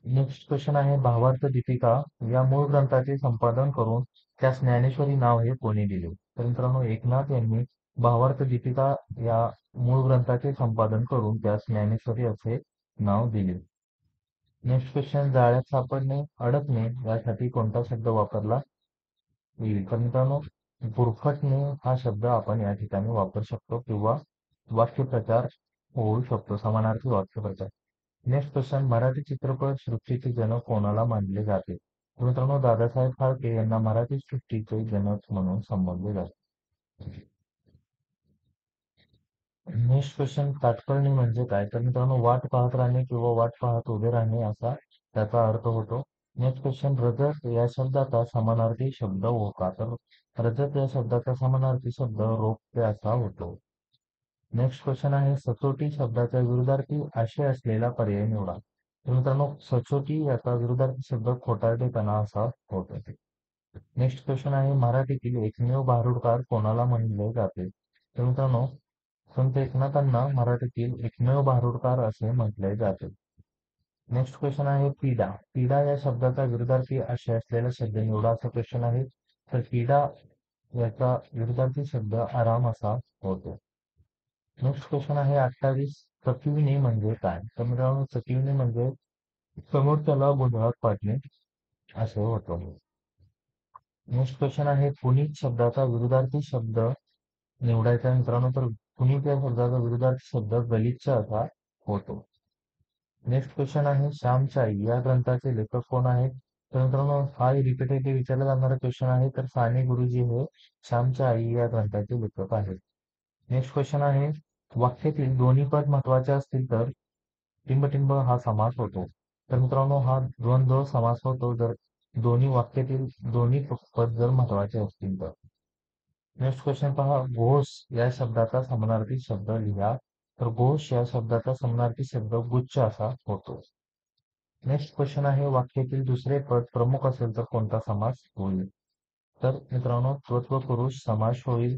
नेक्स्ट क्वेश्चन आहे भावार्थ दीपिका या मूळ ग्रंथाचे संपादन करून त्यास ज्ञानेश्वरी नाव हे कोणी दिले? तर मित्रांनो, एकनाथ यांनी भावार्थ दीपिका या मूळ ग्रंथाचे संपादन करून त्यास ज्ञानेश्वरी असे नाव दिले. नेक्स्ट क्वेश्चन, जाळ्यात सापडणे अडकणे यासाठी कोणता शब्द वापरला येईल? तर मित्रांनो, गुरफटणे हा शब्द आपण या ठिकाणी वापरू शकतो किंवा वाक्यप्रचार होऊ शकतो, समानार्थी वाक्यप्रचार. नेक्स्ट क्वेश्चन, मराठी चित्रपट सृष्टीचे जनक कोणाला मानले जाते? तर मित्रांनो, दादासाहेब फाळके यांना मराठी सृष्टीचे जनक म्हणून संबोधले जाते. नेक्स्ट क्वेश्चन, ताटकळणी म्हणजे काय? तर मित्रांनो, वाट पाहत राहणे किंवा वाट पाहत उभे राहणे असा त्याचा अर्थ होतो. नेक्स्ट क्वेश्चन, रजत या शब्दाचा समानार्थी शब्द ओळखा. तर रजत या शब्दाचा समानार्थी शब्द रौप्य असा होतो. नेक्स्ट क्वेश्चन आहे सचोटी शब्दाच्या विरुद्धार्थी आशय असलेला पर्याय निवडा. तर मित्रांनो, सचोटी याचा विरुद्धार्थी शब्द खोटारडेपणा असा होतो. नेक्स्ट क्वेश्चन आहे मराठीतील एकमेव भारुडकार कोणाला म्हणले जाते? तर मित्रांनो, संत एकनाथांना मराठीतील एकमेव भारुडकार असे म्हटले जाते. नेक्स्ट क्वेश्चन आहे पीडा. पीडा या शब्दाचा विरुद्धार्थी आशय असलेला शब्द निवडा असा क्वेश्चन आहे. तर पीडा याचा विरुद्धार्थी शब्द आराम असा होतो. नेक्स्ट क्वेश्चन आहे 28, चकिवणे म्हणजे काय? तर मित्रांनो, चकिवणे म्हणजे समोरच्याला गोंधळात पाडणे असे होतो. नेक्स्ट क्वेश्चन आहे पुनीत शब्दाचा विरुद्धार्थी शब्द निवडायचा आहे मित्रांनो. तर पुनीत या शब्दाचा विरुद्धार्थी शब्द गलिच्छ असा होतो. नेक्स्ट क्वेश्चन आहे श्यामची आई या ग्रंथाचे लेखक कोण आहेत? तर मित्रांनो, हा रिपीटेडली विचारला जाणारा क्वेश्चन आहे. तर साने गुरुजी हे श्यामची आई या ग्रंथाचे लेखक आहेत. नेक्स्ट क्वेश्चन आहे वाक्यातील दोन्ही पद महत्वाचे असतील तर टिंबटिंब हा समास होतो. तर मित्रांनो, हा द्वंद्व समास होतो जर दोन्ही वाक्यातील दोन्ही पद जर महत्वाचे असतील तर. नेक्स्ट क्वेश्चन पहा, घोष या शब्दाचा समानार्थी शब्द लिहा. तर घोष या शब्दाचा समानार्थी शब्द गुच्छ असा होतो. नेक्स्ट क्वेश्चन आहे वाक्यातील दुसरे पद प्रमुख असेल तर कोणता समास होईल? तर मित्रांनो, तत्पुरुष समास होईल.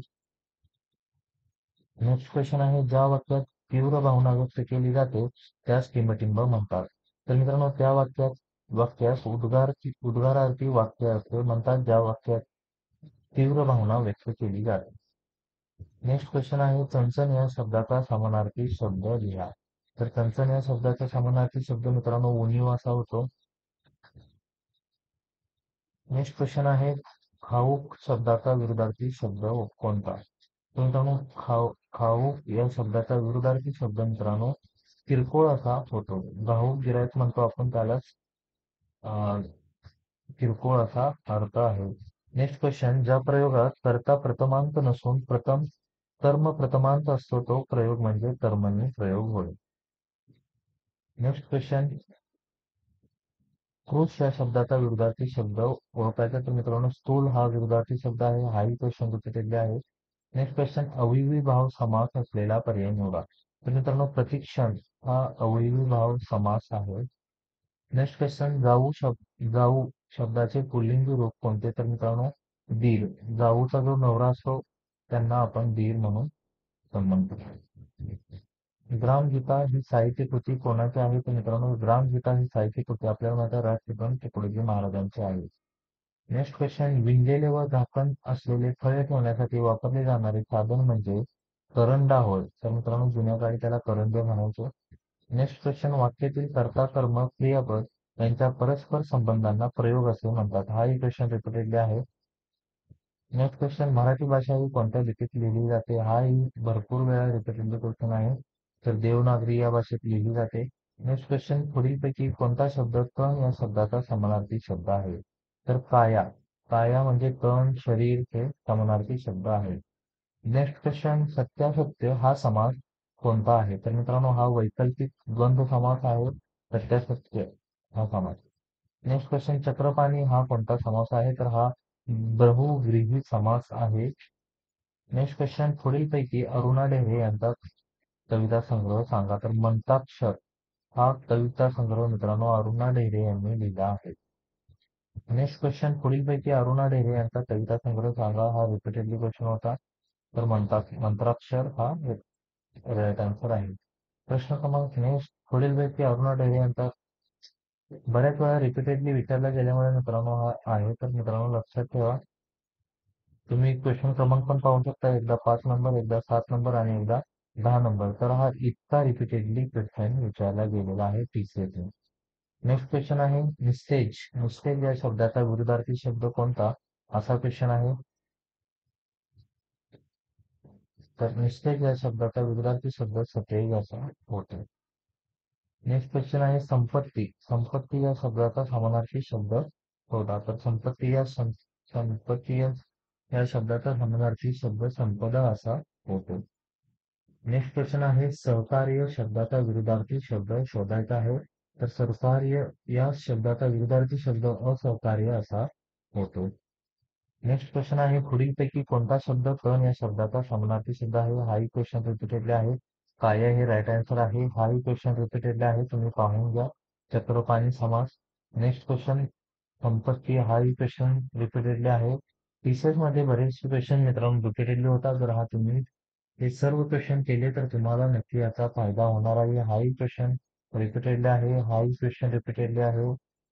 नेक्स्ट क्वेश्चन आहे ज्या वाक्यात तीव्र भावना व्यक्त केली जाते त्यास टिंबटिंब म्हणतात. तर मित्रांनो, त्या वाक्यास उद्गारार्थी वाक्य असे म्हणतात ज्या वाक्यात तीव्र भावना व्यक्त केली जाते. नेक्स्ट क्वेश्चन आहे चणचण या शब्दाचा समानार्थी शब्द लिहा. तर चणचण या शब्दाचा समानार्थी शब्द मित्रांनो उणीव असा होतो. नेक्स्ट क्वेश्चन आहे खाऊक शब्दाचा विरुद्धार्थी शब्द कोणता? तर मित्रांनो, खाऊक या शब्दाचा विरुद्धार्थी शब्द मित्रांनो किरकोळ असा होतो. घाऊक गिराईक म्हणतो आपण त्यालाच अं, किरकोळ असा अर्थ आहे. नेक्स्ट क्वेश्चन, ज्या प्रयोगात कर्ता प्रथमांत नसून प्रथम कर्म प्रथमांत असतो तो प्रयोग म्हणजे कर्मणी प्रयोग होय. नेक्स्ट क्वेश्चन, कृश या शब्दाचा विरुद्धार्थी शब्द ओळखायचा. तर मित्रांनो स्थूल हा विरुद्धार्थी शब्द आहे. हाही क्वेश्चन रिपीटेडली आहे. नेक्स्ट क्वेश्चन, अवयवी भाव समास असलेला पर्याय निवडा. तर मित्रांनो प्रतिक्षण हा अवयवी भाव समास आहे. नेक्स्ट क्वेश्चन, जाऊ शब्दाचे पुल्लिंगी रूप कोणते. तर मित्रांनो दीर. जाऊचा जो नवरा असतो त्यांना आपण दीर म्हणून संबोधतो. ग्रामगीता ही साहित्य कृती कोणाची आहे. तर मित्रांनो ग्रामगीता ही साहित्य कृती आपल्याला माहिती आहे राजश्रीपंत तुकडोजी महाराजांची आहे. नेक्स्ट क्वेश्चन, विणलेले व झाकण असलेले फळे ठेवण्यासाठी वापरले जाणारे साधन म्हणजे करंडा होय. तर मित्रांनो जुन्या काळी त्याला करंडे म्हणायचो. नेक्स्ट क्वेश्चन, वाक्यातील कर्ता कर्म क्रियापद यांच्या परस्पर संबंधांना प्रयोग असे म्हणतात. हाही क्वेश्चन रिपीटेडली आहे. नेक्स्ट क्वेश्चन, मराठी भाषा ही कोणत्या लिपीत लिहिली जाते. हाही भरपूर वेळा रिपीटेडली क्वेश्चन आहे. तर देवनागरी या भाषेत लिहिली जाते. नेक्स्ट क्वेश्चन, पुढीलपैकी कोणता शब्द तण या शब्दाचा समानार्थी शब्द आहे. तर काया. काया म्हणजे तण शरीर हे समानार्थी शब्द आहे. नेक्स्ट क्वेश्चन, सत्यासत्य हा समास कोणता आहे. तर मित्रांनो हा वैकल्पिक द्वंद्व समास आहे. सत्यासत्य हा समास. नेक्स्ट क्वेश्चन, चक्रपाणी हा कोणता समास आहे. तर हा बहुव्रीही समास आहे. नेक्स्ट क्वेश्चन, पुढीलपैकी अरुणा ढेरे यांचा कविता संग्रह सांगा. तर मंत्राक्षर हा कविता संग्रह मित्रांनो अरुणा ढेरे यांनी लिहिला आहे. नेक्स्ट क्वेश्चन, पुढीलपैकी अरुणा ढेरे यांचा कविता संग्रह सांगा. हा रिपीटेडली क्वेश्चन होता. तर मंत्राक्षर हा राईट आन्सर आहे. प्रश्न क्रमांक नेक्स्ट, पुढीलपैकी अरुणा ढेरे यांचा बऱ्याच वेळा रिपीटेडली विचारला गेल्यामुळे मित्रांनो हा आहे. तर मित्रांनो लक्षात ठेवा. तुम्ही क्वेश्चन क्रमांक पण पाहू शकता. एकदा 5 नंबर, एकदा 7 नंबर आणि एकदा 10 नंबर. तर हा इतका रिपीटेडली क्वेश्चन विचारला गेलेला आहे TCS. नेक्स्ट क्वेश्चन आहे निस्तेज. निस्तेज या शब्दाचा विरुद्धार्थी शब्द कोणता असा क्वेश्चन आहे. तर निस्तेज या शब्दाचा विरुद्धार्थी शब्द सतेज असा होतो. नेक्स्ट क्वेश्चन आहे संपत्ती. संपत्ती या शब्दाचा समानार्थी शब्द होता. तर संपत्ती या शब्दाचा समानार्थी शब्द संपदा असा होतो. नेक्स्ट क्वेश्चन आहे सहकार्य शब्दाचा विरुद्धार्थी शब्द शोधायचा आहे. तर सहकार्य या शब्दाचा विरुद्धार्थी शब्द असहकार्य असा होतो. नेक्स्ट क्वेश्चन आहे पुढीलपैकी कोणता शब्द कण या शब्दाचा समानार्थी शब्द आहे. हाही क्वेश्चन रिपीटेडली आहे. काया हे राईट आन्सर आहे. हाही क्वेश्चन रिपीटेडली आहे. तुम्ही पाहून घ्या. चक्रपाणी समास. नेक्स्ट क्वेश्चन, संपत्ती हाही क्वेश्चन रिपीटेडली आहे. TCS मध्ये बरेचसे क्वेश्चन मित्रांनो रिपीटेडली होता. जर हा तुम्ही हे सर्व क्वेश्चन केले तर तुम्हाला नक्की याचा फायदा होणार आहे. हाही क्वेश्चन रिपीटेडली आहे. हाही क्वेश्चन रिपीटेडली आहे.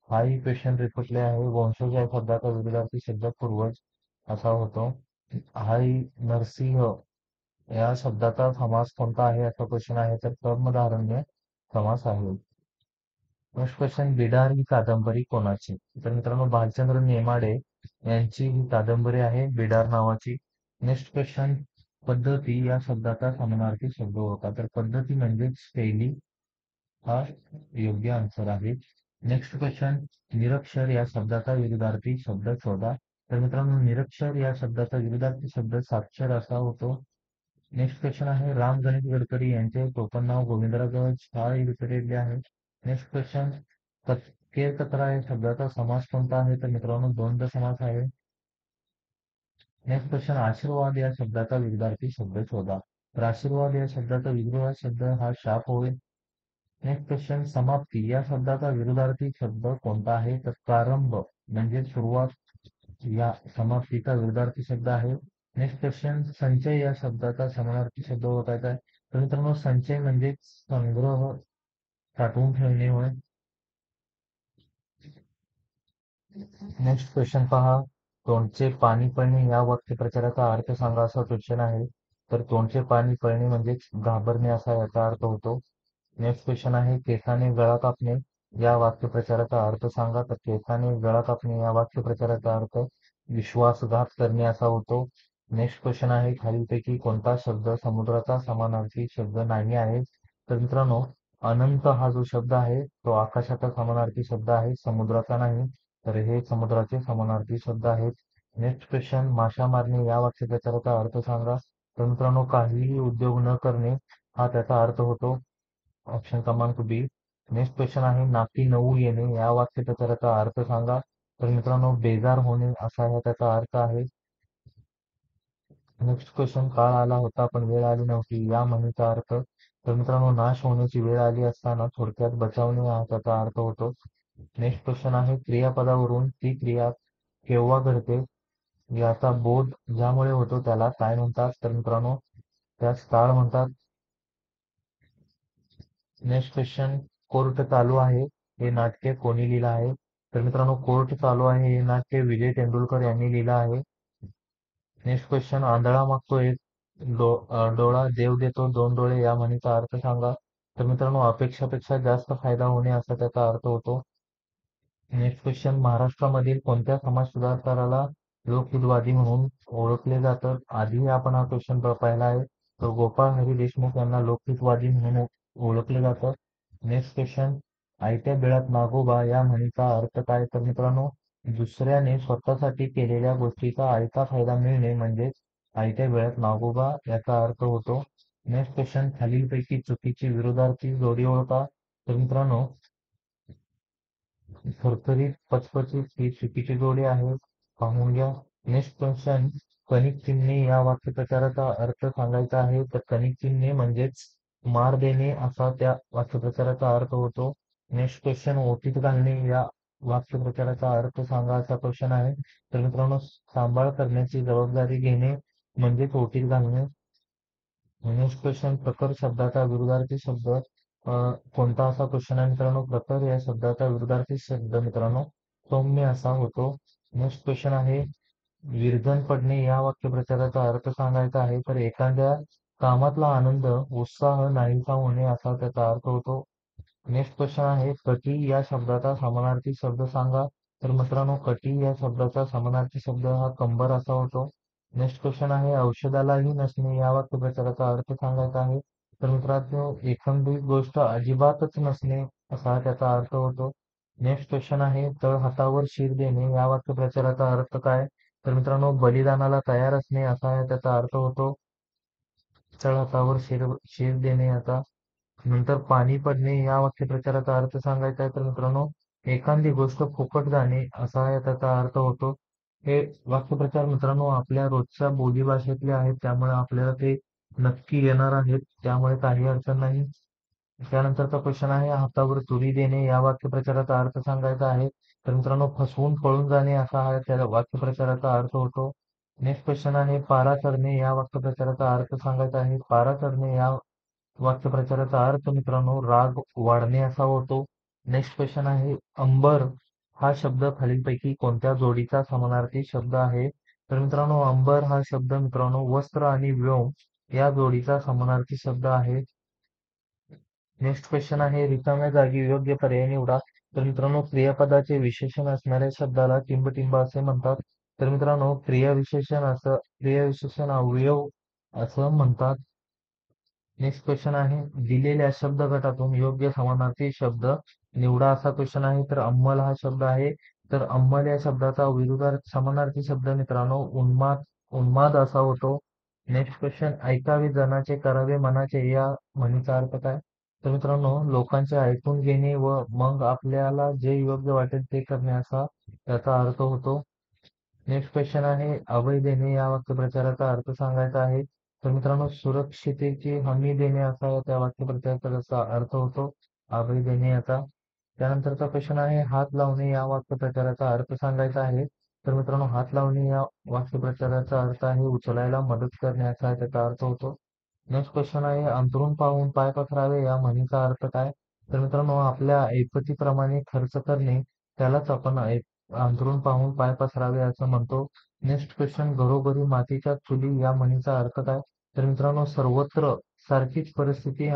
हाही क्वेश्चन रिपीटले आहे. वंशज या शब्दाचा विरुद्धार्थी शब्द पूर्वज असा होतो. हाही नरसिंह या शब्दाचा समास कोणता आहे असा क्वेश्चन आहे. तर कर्मधारण्य समास आहे. नेक्स्ट क्वेश्चन, बिडार ही कादंबरी कोणाची. तर मित्रांनो भालचंद्र नेमाडे यांची ही कादंबरी आहे बिडार नावाची. नेक्स्ट क्वेश्चन, पद्धती या शब्दाचा समानार्थी शब्द होता. तर पद्धती म्हणजे शैली हा योग्य आन्सर आहे. नेक्स्ट क्वेश्चन, निरक्षर या शब्दाचा विरुद्धार्थी शब्द शोधा. तर मित्रांनो निरक्षर या शब्दाचा विरुद्धार्थी शब्द साक्षर असा होतो. नेक्स्ट क्वेश्चन आहे राम गणेश गडकरी यांचे टोपण नाव गोविंदराव गज. हा रिपीटेडली आहे. नेक्स्ट क्वेश्चन, केरकचरा या शब्दाचा समास कोणता आहे. तर मित्रांनो द्वंद्व समास आहे. नेक्स्ट क्वेश्चन, आशीर्वाद या शब्दाचा विरुद्धार्थी शब्द शोधा. तर आशीर्वाद या शब्दाचा विरुद्ध शब्द हा शाप होईल. नेक्स्ट क्वेश्चन, समाप्ती या शब्दाचा विरुद्धार्थी शब्द कोणता आहे. तर प्रारंभ म्हणजे सुरुवात या समाप्तीचा विरुद्धार्थी शब्द आहे. नेक्स्ट क्वेश्चन, संचय या शब्दाचा समानार्थी शब्द ओळखायचा आहे. तर मित्रांनो संचय म्हणजे संग्रह साठवून ठेवणे होय. नेक्स्ट क्वेश्चन पहा, तोंडचे पाणी पळणे या वाक्यप्रचाराचा अर्थ सांगा असा क्वेश्चन आहे. तर तोंडचे पाणी पळणे म्हणजे घाबरणे असा याचा अर्थ होतो. नेक्स्ट क्वेश्चन आहे केसाने गळा कापणे या वाक्यप्रचाराचा अर्थ सांगा. तर केसाने गळा कापणे या वाक्यप्रचाराचा अर्थ विश्वासघात करणे असा होतो. नेक्स्ट क्वेश्चन आहे खालीलपैकी कोणता शब्द समुद्राचा समानार्थी शब्द नाही आहे. तर मित्रांनो अनंत हा जो शब्द आहे तो आकाशाचा समानार्थी शब्द आहे, समुद्राचा नाही. तर हे समुद्राचे समानार्थी शब्द आहेत. नेक्स्ट क्वेश्चन, माशा मारणे या वाक्यप्रचाराचा अर्थ सांगा. तर मित्रांनो, काहीही उद्योग न करणे हा त्याचा अर्थ होतो. ऑप्शन क्रमांक बी. नेक्स्ट क्वेश्चन आहे, नाकी नऊ येणे या वाक्यप्रचाराचा अर्थ सांगा. तर मित्रांनो, बेजार होणे असा त्याचा अर्थ आहे. नेक्स्ट क्वेश्चन, काळ आला होता पण वेळ आली नव्हती या म्हणीचा अर्थ. तर मित्रांनो, नाश होण्याची वेळ आली असताना थोडक्यात बचावणे हा त्याचा अर्थ होतो. नेक्स्ट क्वेश्चन आहे, क्रियापदावरून ती क्रिया केव्हा घडते याचा बोध ज्यामुळे होतो त्याला काय म्हणतात. तर मित्रांनो, त्यास काळ म्हणतात. नेक्स्ट क्वेश्चन, कोर्ट चालू आहे हे नाट्य कोणी लिहिलं आहे. तर मित्रांनो, कोर्ट चालू आहे हे नाट्य विजय तेंडुलकर यांनी लिहिलं आहे. नेक्स्ट क्वेश्चन, आंधळा मागतो एक डोळा देव देतो दोन डोळे या म्हणीचा अर्थ सांगा. तर मित्रांनो, अपेक्षापेक्षा जास्त फायदा होणे असा त्याचा अर्थ होतो. नेक्स्ट क्वेश्चन, महाराष्ट्रामधील कोणत्या समाजसुधारकाला लोकहितवादी म्हणून ओळखले जातं. आधी आपण हा क्वेश्चन पाहिला आहे. तर गोपाळ हरी देशमुख यांना लोकहितवादी म्हणून ओळखले जातं. नेक्स्ट क्वेश्चन, आयत्या बिळात नागोबा या म्हणीचा अर्थ काय. तर मित्रांनो, दुसऱ्याने स्वतःसाठी केलेल्या गोष्टीचा आयता फायदा मिळणे म्हणजेच आयत्या बिळात नागोबा याचा अर्थ होतो. नेक्स्ट क्वेश्चन, खालीलपैकी चुकीची विरोधार्थी जोडी ओळखा. तर मित्रांनो, थरथरीत पचपचीत ही चुकीची जोडी आहे, पाहून घ्या. नेक्स्ट क्वेश्चन, कणिक चिन्हे या वाक्यप्रचाराचा अर्थ सांगायचा आहे. तर कणिक चिन्हे म्हणजेच मार देणे असा त्या वाक्यप्रचाराचा अर्थ होतो. नेक्स्ट क्वेश्चन, ओटीत घालणे या वाक्यप्रचाराचा अर्थ सांगा असा क्वेश्चन आहे. तर मित्रांनो, सांभाळ करण्याची जबाबदारी घेणे म्हणजेच ओटीत घालणे. नेक्स्ट क्वेश्चन, प्रखर शब्दाचा विरुद्धार्थी शब्द कोणता असा क्वेश्चन आहे मित्रांनो. प्रखर या शब्दाचा विरुद्धार्थी शब्द मित्रांनो सौम्य असा होतो. नेक्स्ट क्वेश्चन आहे, विरजन पडणे या वाक्यप्रचाराचा अर्थ सांगायचा आहे. तर एखाद्या कामातला आनंद उत्साह नाहीसा होणे असा त्याचा अर्थ होतो. नेक्स्ट क्वेश्चन आहे, कटी या शब्दाचा समानार्थी शब्द सांगा. तर मित्रांनो, कटी या शब्दाचा समानार्थी शब्द हा कंबर असा होतो. नेक्स्ट क्वेश्चन आहे, औषधालाही नसणे या वाक्यप्रचाराचा अर्थ सांगायचा आहे. तर मित्रांनो, एखादी गोष्ट अजिबातच नसणे असा त्याचा अर्थ होतो. नेक्स्ट क्वेश्चन आहे, तळहातावर शिर देणे या वाक्यप्रचाराचा अर्थ काय. तर मित्रांनो, बलिदानाला तयार असणे असा त्याचा अर्थ होतो. तळहातावर शिर शिर देणे याचा. नंतर पाणी पडणे या वाक्यप्रचाराचा अर्थ सांगायचा आहे. तर मित्रांनो, एखादी गोष्ट फुकट जाणे असा त्याचा अर्थ होतो. हे वाक्यप्रचार मित्रांनो आपल्या रोजच्या बोलीभाषेतले आहेत, त्यामुळे आपल्याला ते नक्की येणार आहेत, त्यामुळे काही अडचण नाही. त्यानंतरचा क्वेश्चन आहे, हातावर तुरी देणे या वाक्यप्रचाराचा अर्थ सांगायचा आहे. तर मित्रांनो, फसवून पळून जाणे असा हा त्या वाक्यप्रचाराचा अर्थ होतो. नेक्स्ट क्वेश्चन आहे, पारा चढणे या वाक्यप्रचाराचा अर्थ सांगायचा आहे. पारा चढणे या वाक्यप्रचाराचा अर्थ मित्रांनो राग वाढणे असा होतो. नेक्स्ट क्वेश्चन आहे, अंबर हा शब्द खालीलपैकी कोणत्या जोडीचा समानार्थी शब्द आहे. तर मित्रांनो, अंबर हा शब्द मित्रांनो वस्त्र आणि व्योम या जोडीचा समानार्थी शब्द आहे. नेक्स्ट क्वेश्चन आहे, रिकाम्या जागी योग्य पर्याय निवडा. तर मित्रांनो, क्रियापदाचे विशेषण असणाऱ्या शब्दाला टिंबटिंब असे म्हणतात. तर मित्रांनो, क्रियाविशेषण अवयव असं म्हणतात. नेक्स्ट क्वेश्चन आहे, दिलेल्या शब्द गटातून योग्य समानार्थी शब्द निवडा असा क्वेश्चन आहे. तर अंमल हा शब्द आहे. तर अंमल या शब्दाचा विरुद्धार्थी समानार्थी शब्द मित्रांनो उन्माद उन्माद असा होतो. नेक्स्ट क्वेश्चन, ऐकावे जनाचे करावे मनाचे या म्हणीचा अर्थ काय. तर मित्रांनो, लोकांचे ऐकून घेणे व मग आपल्याला जे योग्य वाटेल ते करणे असा त्याचा अर्थ होतो. नेक्स्ट क्वेश्चन आहे, अभय देणे या वाक्यप्रचाराचा अर्थ सांगायचा आहे. तर मित्रांनो, सुरक्षितेची हमी देणे असा त्या वाक्यप्रचाराचा अर्थ होतो, अभय देणे याचा. त्यानंतरचा क्वेश्चन आहे, हात लावणे या वाक्यप्रचाराचा अर्थ सांगायचा आहे. तर मित्रांनो, हात लावणे या वाक्यप्रचाराचा अर्थ आहे उचलायला मदत करणे असा त्याचा अर्थ होतो. नेक्स्ट क्वेश्चन आहे, अंथरूण पाहून पाय पसरावे या म्हणीचा अर्थ काय. तर मित्रांनो, आपल्या ऐपतीप्रमाणे खर्च करणे त्यालाच आपण अंथरूण पाहून पाय पसरावे असं म्हणतो. नेक्स्ट क्वेश्चन, घरोघरी मातीच्या चुली या म्हणीचा अर्थ काय. तर मित्रांनो, सर्वत्र सारखीच परिस्थिती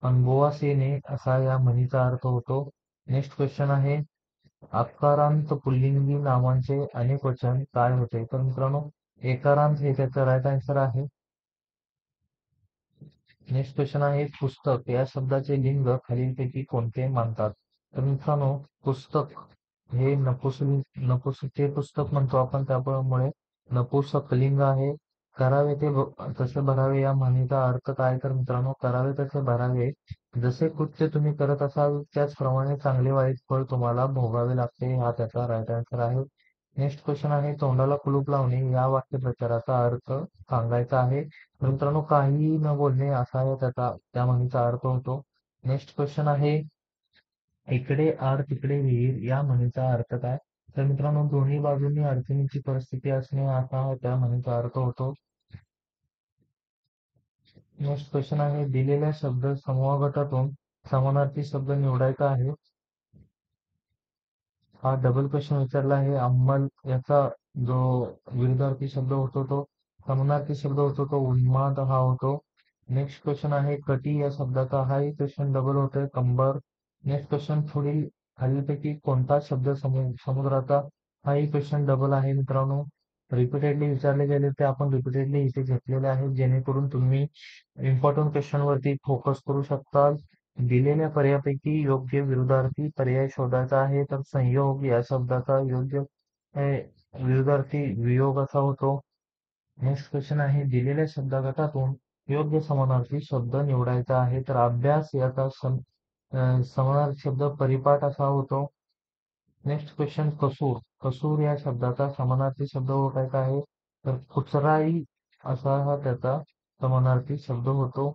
अनुभवास येणे असा या म्हणीचा अर्थ होतो. नेक्स्ट क्वेश्चन आहे, आकारांत पुल्लिंगी नामांचे अनेकवचन काय होते. तर मित्रांनो, एकारांत हे त्याचं राईट आन्सर आहे. नेक्स्ट क्वेश्चन आहे पुस्तक या शब्दाचे लिंग खालीलपैकी कोणते मानतात? तर मित्रांनो, पुस्तक हे नपुसके पुस्तक म्हणतो आपण, त्यामुळे नपुसकलिंग आहे. करावे ते तसे भरावे या म्हणीचा अर्थ काय? तर मित्रांनो, करावे तसे भरावे. जसे कृत्य तुम्ही करत असाल त्याचप्रमाणे चांगले वाईट फळ तुम्हाला भोगावे लागते, हा त्याचा राईट आन्सर आहे. नेक्स्ट क्वेश्चन आहे तोंडाला कुलूप लावणे या वाक्यप्रचाराचा अर्थ सांगायचा आहे. तर मित्रांनो, काहीही न बोलणे असा त्या म्हणीचा अर्थ होतो. नेक्स्ट क्वेश्चन आहे इकडे आड तिकडे विहीर या म्हणीचा अर्थ काय? तर मित्रांनो, दोन्ही बाजूंनी अडचणीची परिस्थिती असणे असा त्या म्हणीचा अर्थ होतो. नेक्स्ट क्वेश्चन आहे दिलेल्या शब्द समूह गटातून समानार्थी शब्द निवडायचा आहे. हा डबल क्वेश्चन विचारला आहे. अंमल याचा जो विरुद्धार्थी शब्द होतो तो समानार्थी शब्द होतो तो उन्माद हा होतो. नेक्स्ट क्वेश्चन आहे कटी या शब्दाचा, हाही क्वेश्चन डबल होतोय कंबर. नेक्स्ट क्वेश्चन पुढील खालीलपैकी कोणता शब्द समुद्राचा, हाही क्वेश्चन डबल आहे मित्रांनो. रिपीटेडली विचारले गेले ते आपण रिपीटेडली इथे घेतलेले आहे, जेणेकरून तुम्ही इम्पॉर्टंट क्वेश्चन वरती फोकस करू शकता. दिलेल्या पर्यायापैकी योग्य विरुद्धार्थी पर्याय शोधायचा आहे. तर संयोग या शब्दाचा योग्य विरुद्धार्थी वियोग असा होतो. नेक्स्ट क्वेश्चन आहे दिलेल्या शब्दगटातून योग्य समानार्थी शब्द निवडायचा आहे. तर अभ्यास याचा समानार्थी शब्द परिपाठ असा होतो. नेक्स्ट क्वेश्चन कसूर, कसूर या शब्दाचा समानार्थी शब्द ओळखायचा आहे. तर कुचराई असा हा त्याचा समानार्थी शब्द होतो.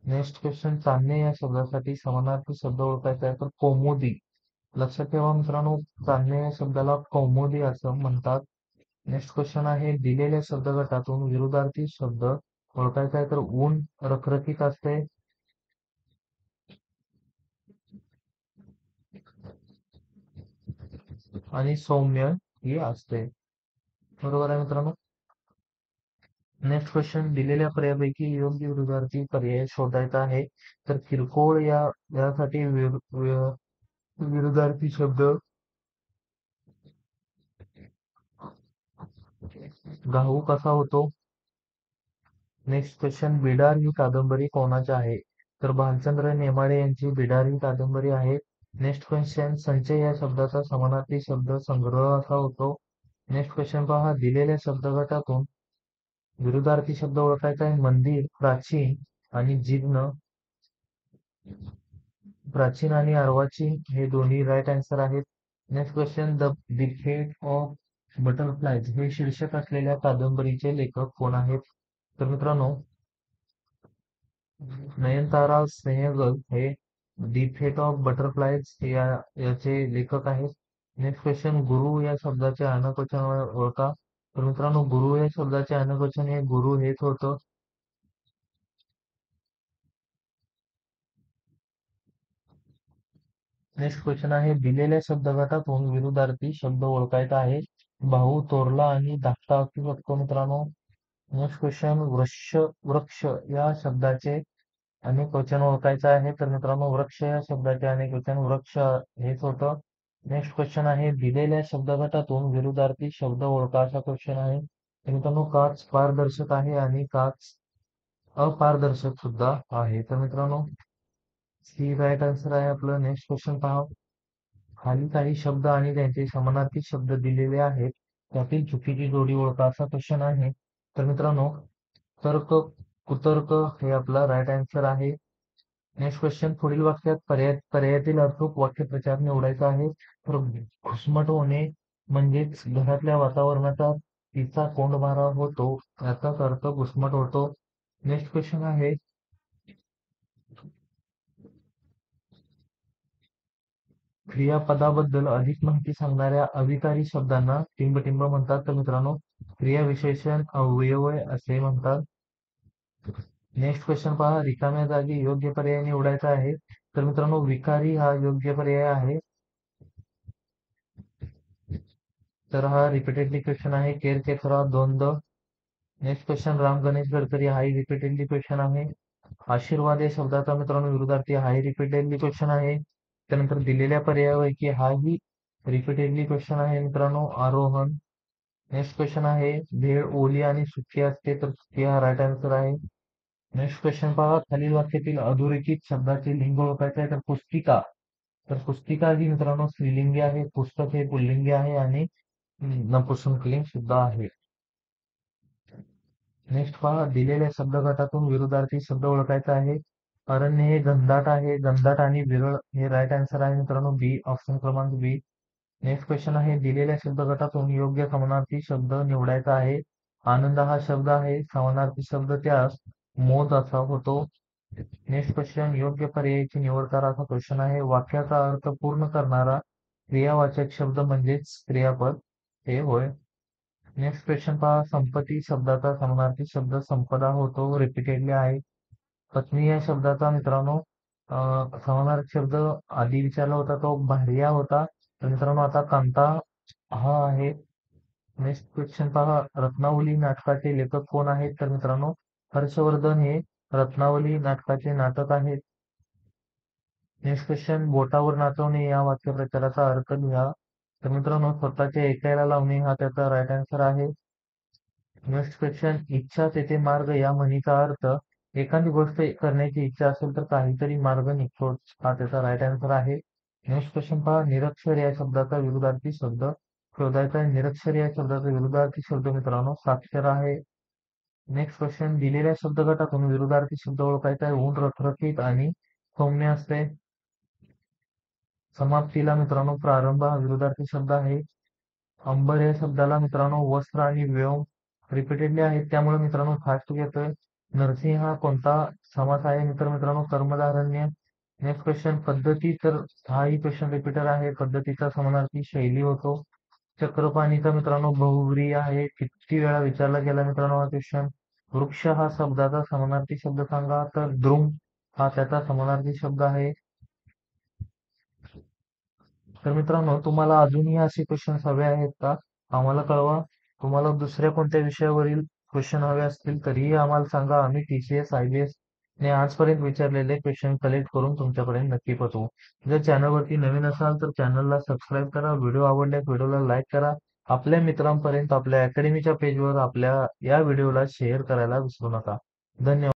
नेक्स्ट क्वेश्चन चांदणे या शब्दासाठी समानार्थी शब्द ओळखायचा आहे. तर कौमुदी. लक्षात ठेवा मित्रांनो, चांदणे या शब्दाला कौमुदी असं म्हणतात. नेक्स्ट क्वेश्चन आहे दिलेल्या शब्दगटातून विरुद्धार्थी शब्द ओळखायचा आहे. तर ऊन रखरखीत असते आणि सौम्य ही असते. बरोबर आहे मित्रांनो. नेक्स्ट क्वेश्चन दिलेल्या पर्यायापैकी योग्य विरुद्धार्थी पर्याय शोधायचा आहे. तर किरकोळ यासाठी विरुद्धार्थी शब्द घाऊक असा होतो. नेक्स्ट क्वेश्चन बिडार ही कादंबरी कोणाची आहे? तर भालचंद्र नेमाडे यांची बिडार ही कादंबरी आहे. नेक्स्ट क्वेश्चन संचय या शब्दाचा समानार्थी शब्द संग्रह असा होतो. नेक्स्ट क्वेश्चन पहा दिलेल्या शब्दगटातून विरुद्धार्थी शब्द ओळखायचा आहे. मंदिर, प्राचीन आणि जीर्ण. प्राचीन आणि अर्वाचीन हे दोन्ही राईट आन्सर आहेत. नेक्स्ट क्वेश्चन द फेट ऑफ बटरफ्लायज हे शीर्षक असलेल्या कादंबरीचे लेखक कोण आहेत? तर मित्रांनो, नयनतारा स्नेहगल हे दी फेट ऑफ बटरफ्लायज याचे लेखक आहेत. नेक्स्ट क्वेश्चन गुरु या शब्दाचे अनेकवचन ओळखा. तर मित्रांनो, गुरु या शब्दाचे अनेकवचन हे गुरु हेच होतं. नेक्स्ट क्वेश्चन आहे दिलेल्या शब्दगटातून विरुद्धार्थी शब्द ओळखायचा आहे. भाऊ, तोरला आणि धाकटा असू शकतो मित्रांनो. नेक्स्ट क्वेश्चन वृक्ष या शब्दाचे अनेक वचन ओळखायचं आहे. तर मित्रांनो, वृक्ष या शब्दाचे अनेक वचन वृक्ष हेच होतं. नेक्स्ट क्वेश्चन आहे दिलेल्या शब्दगटातून विरुद्धार्थी शब्द ओळखा असा क्वेश्चन आहे. तर मित्रांनो, काच पारदर्शक आहे आणि काच अपारदर्शक सुद्धा आहे. तर मित्रांनो, सी राईट आन्सर आहे आपलं. नेक्स्ट क्वेश्चन पहा. खाली काही शब्द आणि त्यांचे समानार्थी शब्द दिलेले आहेत, त्यातील चुकीची जोडी ओळखा असा क्वेश्चन आहे. तर मित्रांनो, तर्क कुतर्क हे आपला राईट आन्सर आहे. नेक्स्ट क्वेश्चन पुढील वाक्यात पर्यायातील अचूक वाक्यप्रचार निवडायचा आहे. तर घुसमट होणे म्हणजेच घरातल्या वातावरणाचा तिचा कोंडमारा होतो, याचाच अर्थ घुसमट होतो. नेक्स्ट क्वेश्चन आहे क्रियापदाबद्दल अधिक माहिती सांगणाऱ्या अविकारी शब्दांना टिंबटिंब म्हणतात. तर मित्रांनो, क्रियाविशेषण अवयव असे म्हणतात. नेक्स्ट क्वेश्चन पहा रिकाम्या जागी योग्य पर्याय निवडायचा आहे. तर मित्रांनो, विकारी हा योग्य पर्याय आहे. तर हा रिपीटेडली क्वेश्चन आहे. केर केसरा द्वंद्व. नेक्स्ट क्वेश्चन राम गणेश गडकरी हाही रिपीटेडली क्वेश्चन आहे. आशीर्वाद या शब्दाचा मित्रांनो विरुद्धार्थी हाही रिपीटेडली क्वेश्चन आहे. त्यानंतर दिलेल्या पर्यायापैकी हाही रिपीटेडली क्वेश्चन आहे मित्रांनो. आरोहण. नेक्स्ट क्वेश्चन आहे भेळ ओली आणि सुकी असते, तर सुकी हा राईट आन्सर आहे. नेक्स्ट क्वेश्चन पहा, खालील वाक्यातील अधोरेखित शब्दाचे लिंग ओळखायचे आहे. तर पुस्तिका. तर पुस्तिका ही मित्रांनो स्त्रीलिंगी आहे, पुस्तक हे पुल्लिंगी आहे आणि नपुंसकलिंग सुद्धा आहे. नेक्स्ट पहा, दिलेल्या शब्दगटातून विरुद्धार्थी शब्द ओळखायचा आहे. अरण्य हे घनदाट आहे, घनदाट आणि विरळ हे राईट आन्सर आहे मित्रांनो, बी, ऑप्शन क्रमांक बी. नेक्स्ट क्वेश्चन आहे, दिलेल्या शब्दगटातून योग्य समानार्थी शब्द निवडायचा आहे. आनंद हा शब्द आहे, समानार्थी शब्द त्यास मोद असा होतो. नेक्स्ट क्वेश्चन, योग्य पर्यायाची निवड करा असा क्वेश्चन आहे. वाक्याचा अर्थ पूर्ण करणारा क्रियावाचक शब्द म्हणजेच क्रियापद हे होय. नेक्स्ट क्वेश्चन पहा, संपत्ती शब्दाचा समानार्थी शब्द संपदा होतो, रिपीटेडली आहे. पत्नी या शब्दाचा मित्रांनो समानार्थी शब्द आधी विचारला होता तो भार्या होता, तर मित्रांनो आता कांता हा आहे. नेक्स्ट क्वेश्चन पहा, रत्नावली नाटकाचे लेखक कोण आहेत? तर मित्रांनो हर्षवर्धन हे रत्नावली नाटकाचे नाटक आहेत. नेक्स्ट क्वेश्चन, बोटावर नाचवणे या वाक्यप्रचाराचा अर्थ लिहा. तर मित्रांनो स्वतःचे ऐकायला लावणे हा त्याचा राईट आन्सर आहे. नेक्स्ट क्वेश्चन, इच्छा तेथे मार्ग या म्हणीचा अर्थ एखादी गोष्ट करण्याची इच्छा असेल तर काहीतरी मार्ग निघतो, हा त्याचा राईट आन्सर आहे. नेक्स्ट क्वेश्चन पहा, निरक्षर या शब्दाचा विरुद्धार्थी शब्द शोधायचा आहे. निरक्षर या शब्दाचा विरुद्धार्थी शब्द मित्रांनो साक्षर आहे. नेक्स्ट क्वेश्चन, दिलेल्या शब्दगटातून विरुद्धार्थी शब्द ओळखायचा आहे. ऊन रखरखीत आणि सौम्य असते. समाप्तीला मित्रांनो प्रारंभ हा विरुद्धार्थी शब्द आहे. अंबर या शब्दाला मित्रांनो वस्त्र आणि व्योम रिपीटेडली आहेत, त्यामुळे मित्रांनो फास्ट घेतोय. नरसिंह हा कोणता समास आहे? मित्रांनो कर्मधारण्य. नेक्स्ट क्वेश्चन, पद्धती. तर हाही क्वेश्चन रिपीटर आहे. पद्धतीचा समानार्थी शैली होतो. चक्रपाणीचा मित्रांनो बहुव्रीही आहे, किती वेळा विचारला गेला मित्रांनो हा क्वेश्चन. वृक्ष हा शब्दाचा समानार्थी शब्द सांगा. तर द्रुम हा त्याचा समानार्थी शब्द आहे. तर मित्रांनो तुम्हाला अजूनही असे क्वेश्चन्स हवे आहेत का? आम्हाला कळवा. तुम्हाला दुसऱ्या कोणत्या विषयावरील क्वेश्चन हवे असतील तरीही आम्हाला सांगा. आम्ही TCS, IBS ने आजपर्यंत विचारलेले क्वेश्चन कलेक्ट करून तुमच्यापर्यंत नक्की पोहोचवू. जर चॅनलवरती नवीन असाल तर चॅनलला सबस्क्राईब करा. व्हिडिओ आवडल्यास व्हिडिओला लाईक करा. आपल्या मित्रांपर्यंत आपल्या अकॅडमीच्या पेजवर आपल्या या व्हिडिओला शेअर करायला विसरू नका. धन्यवाद.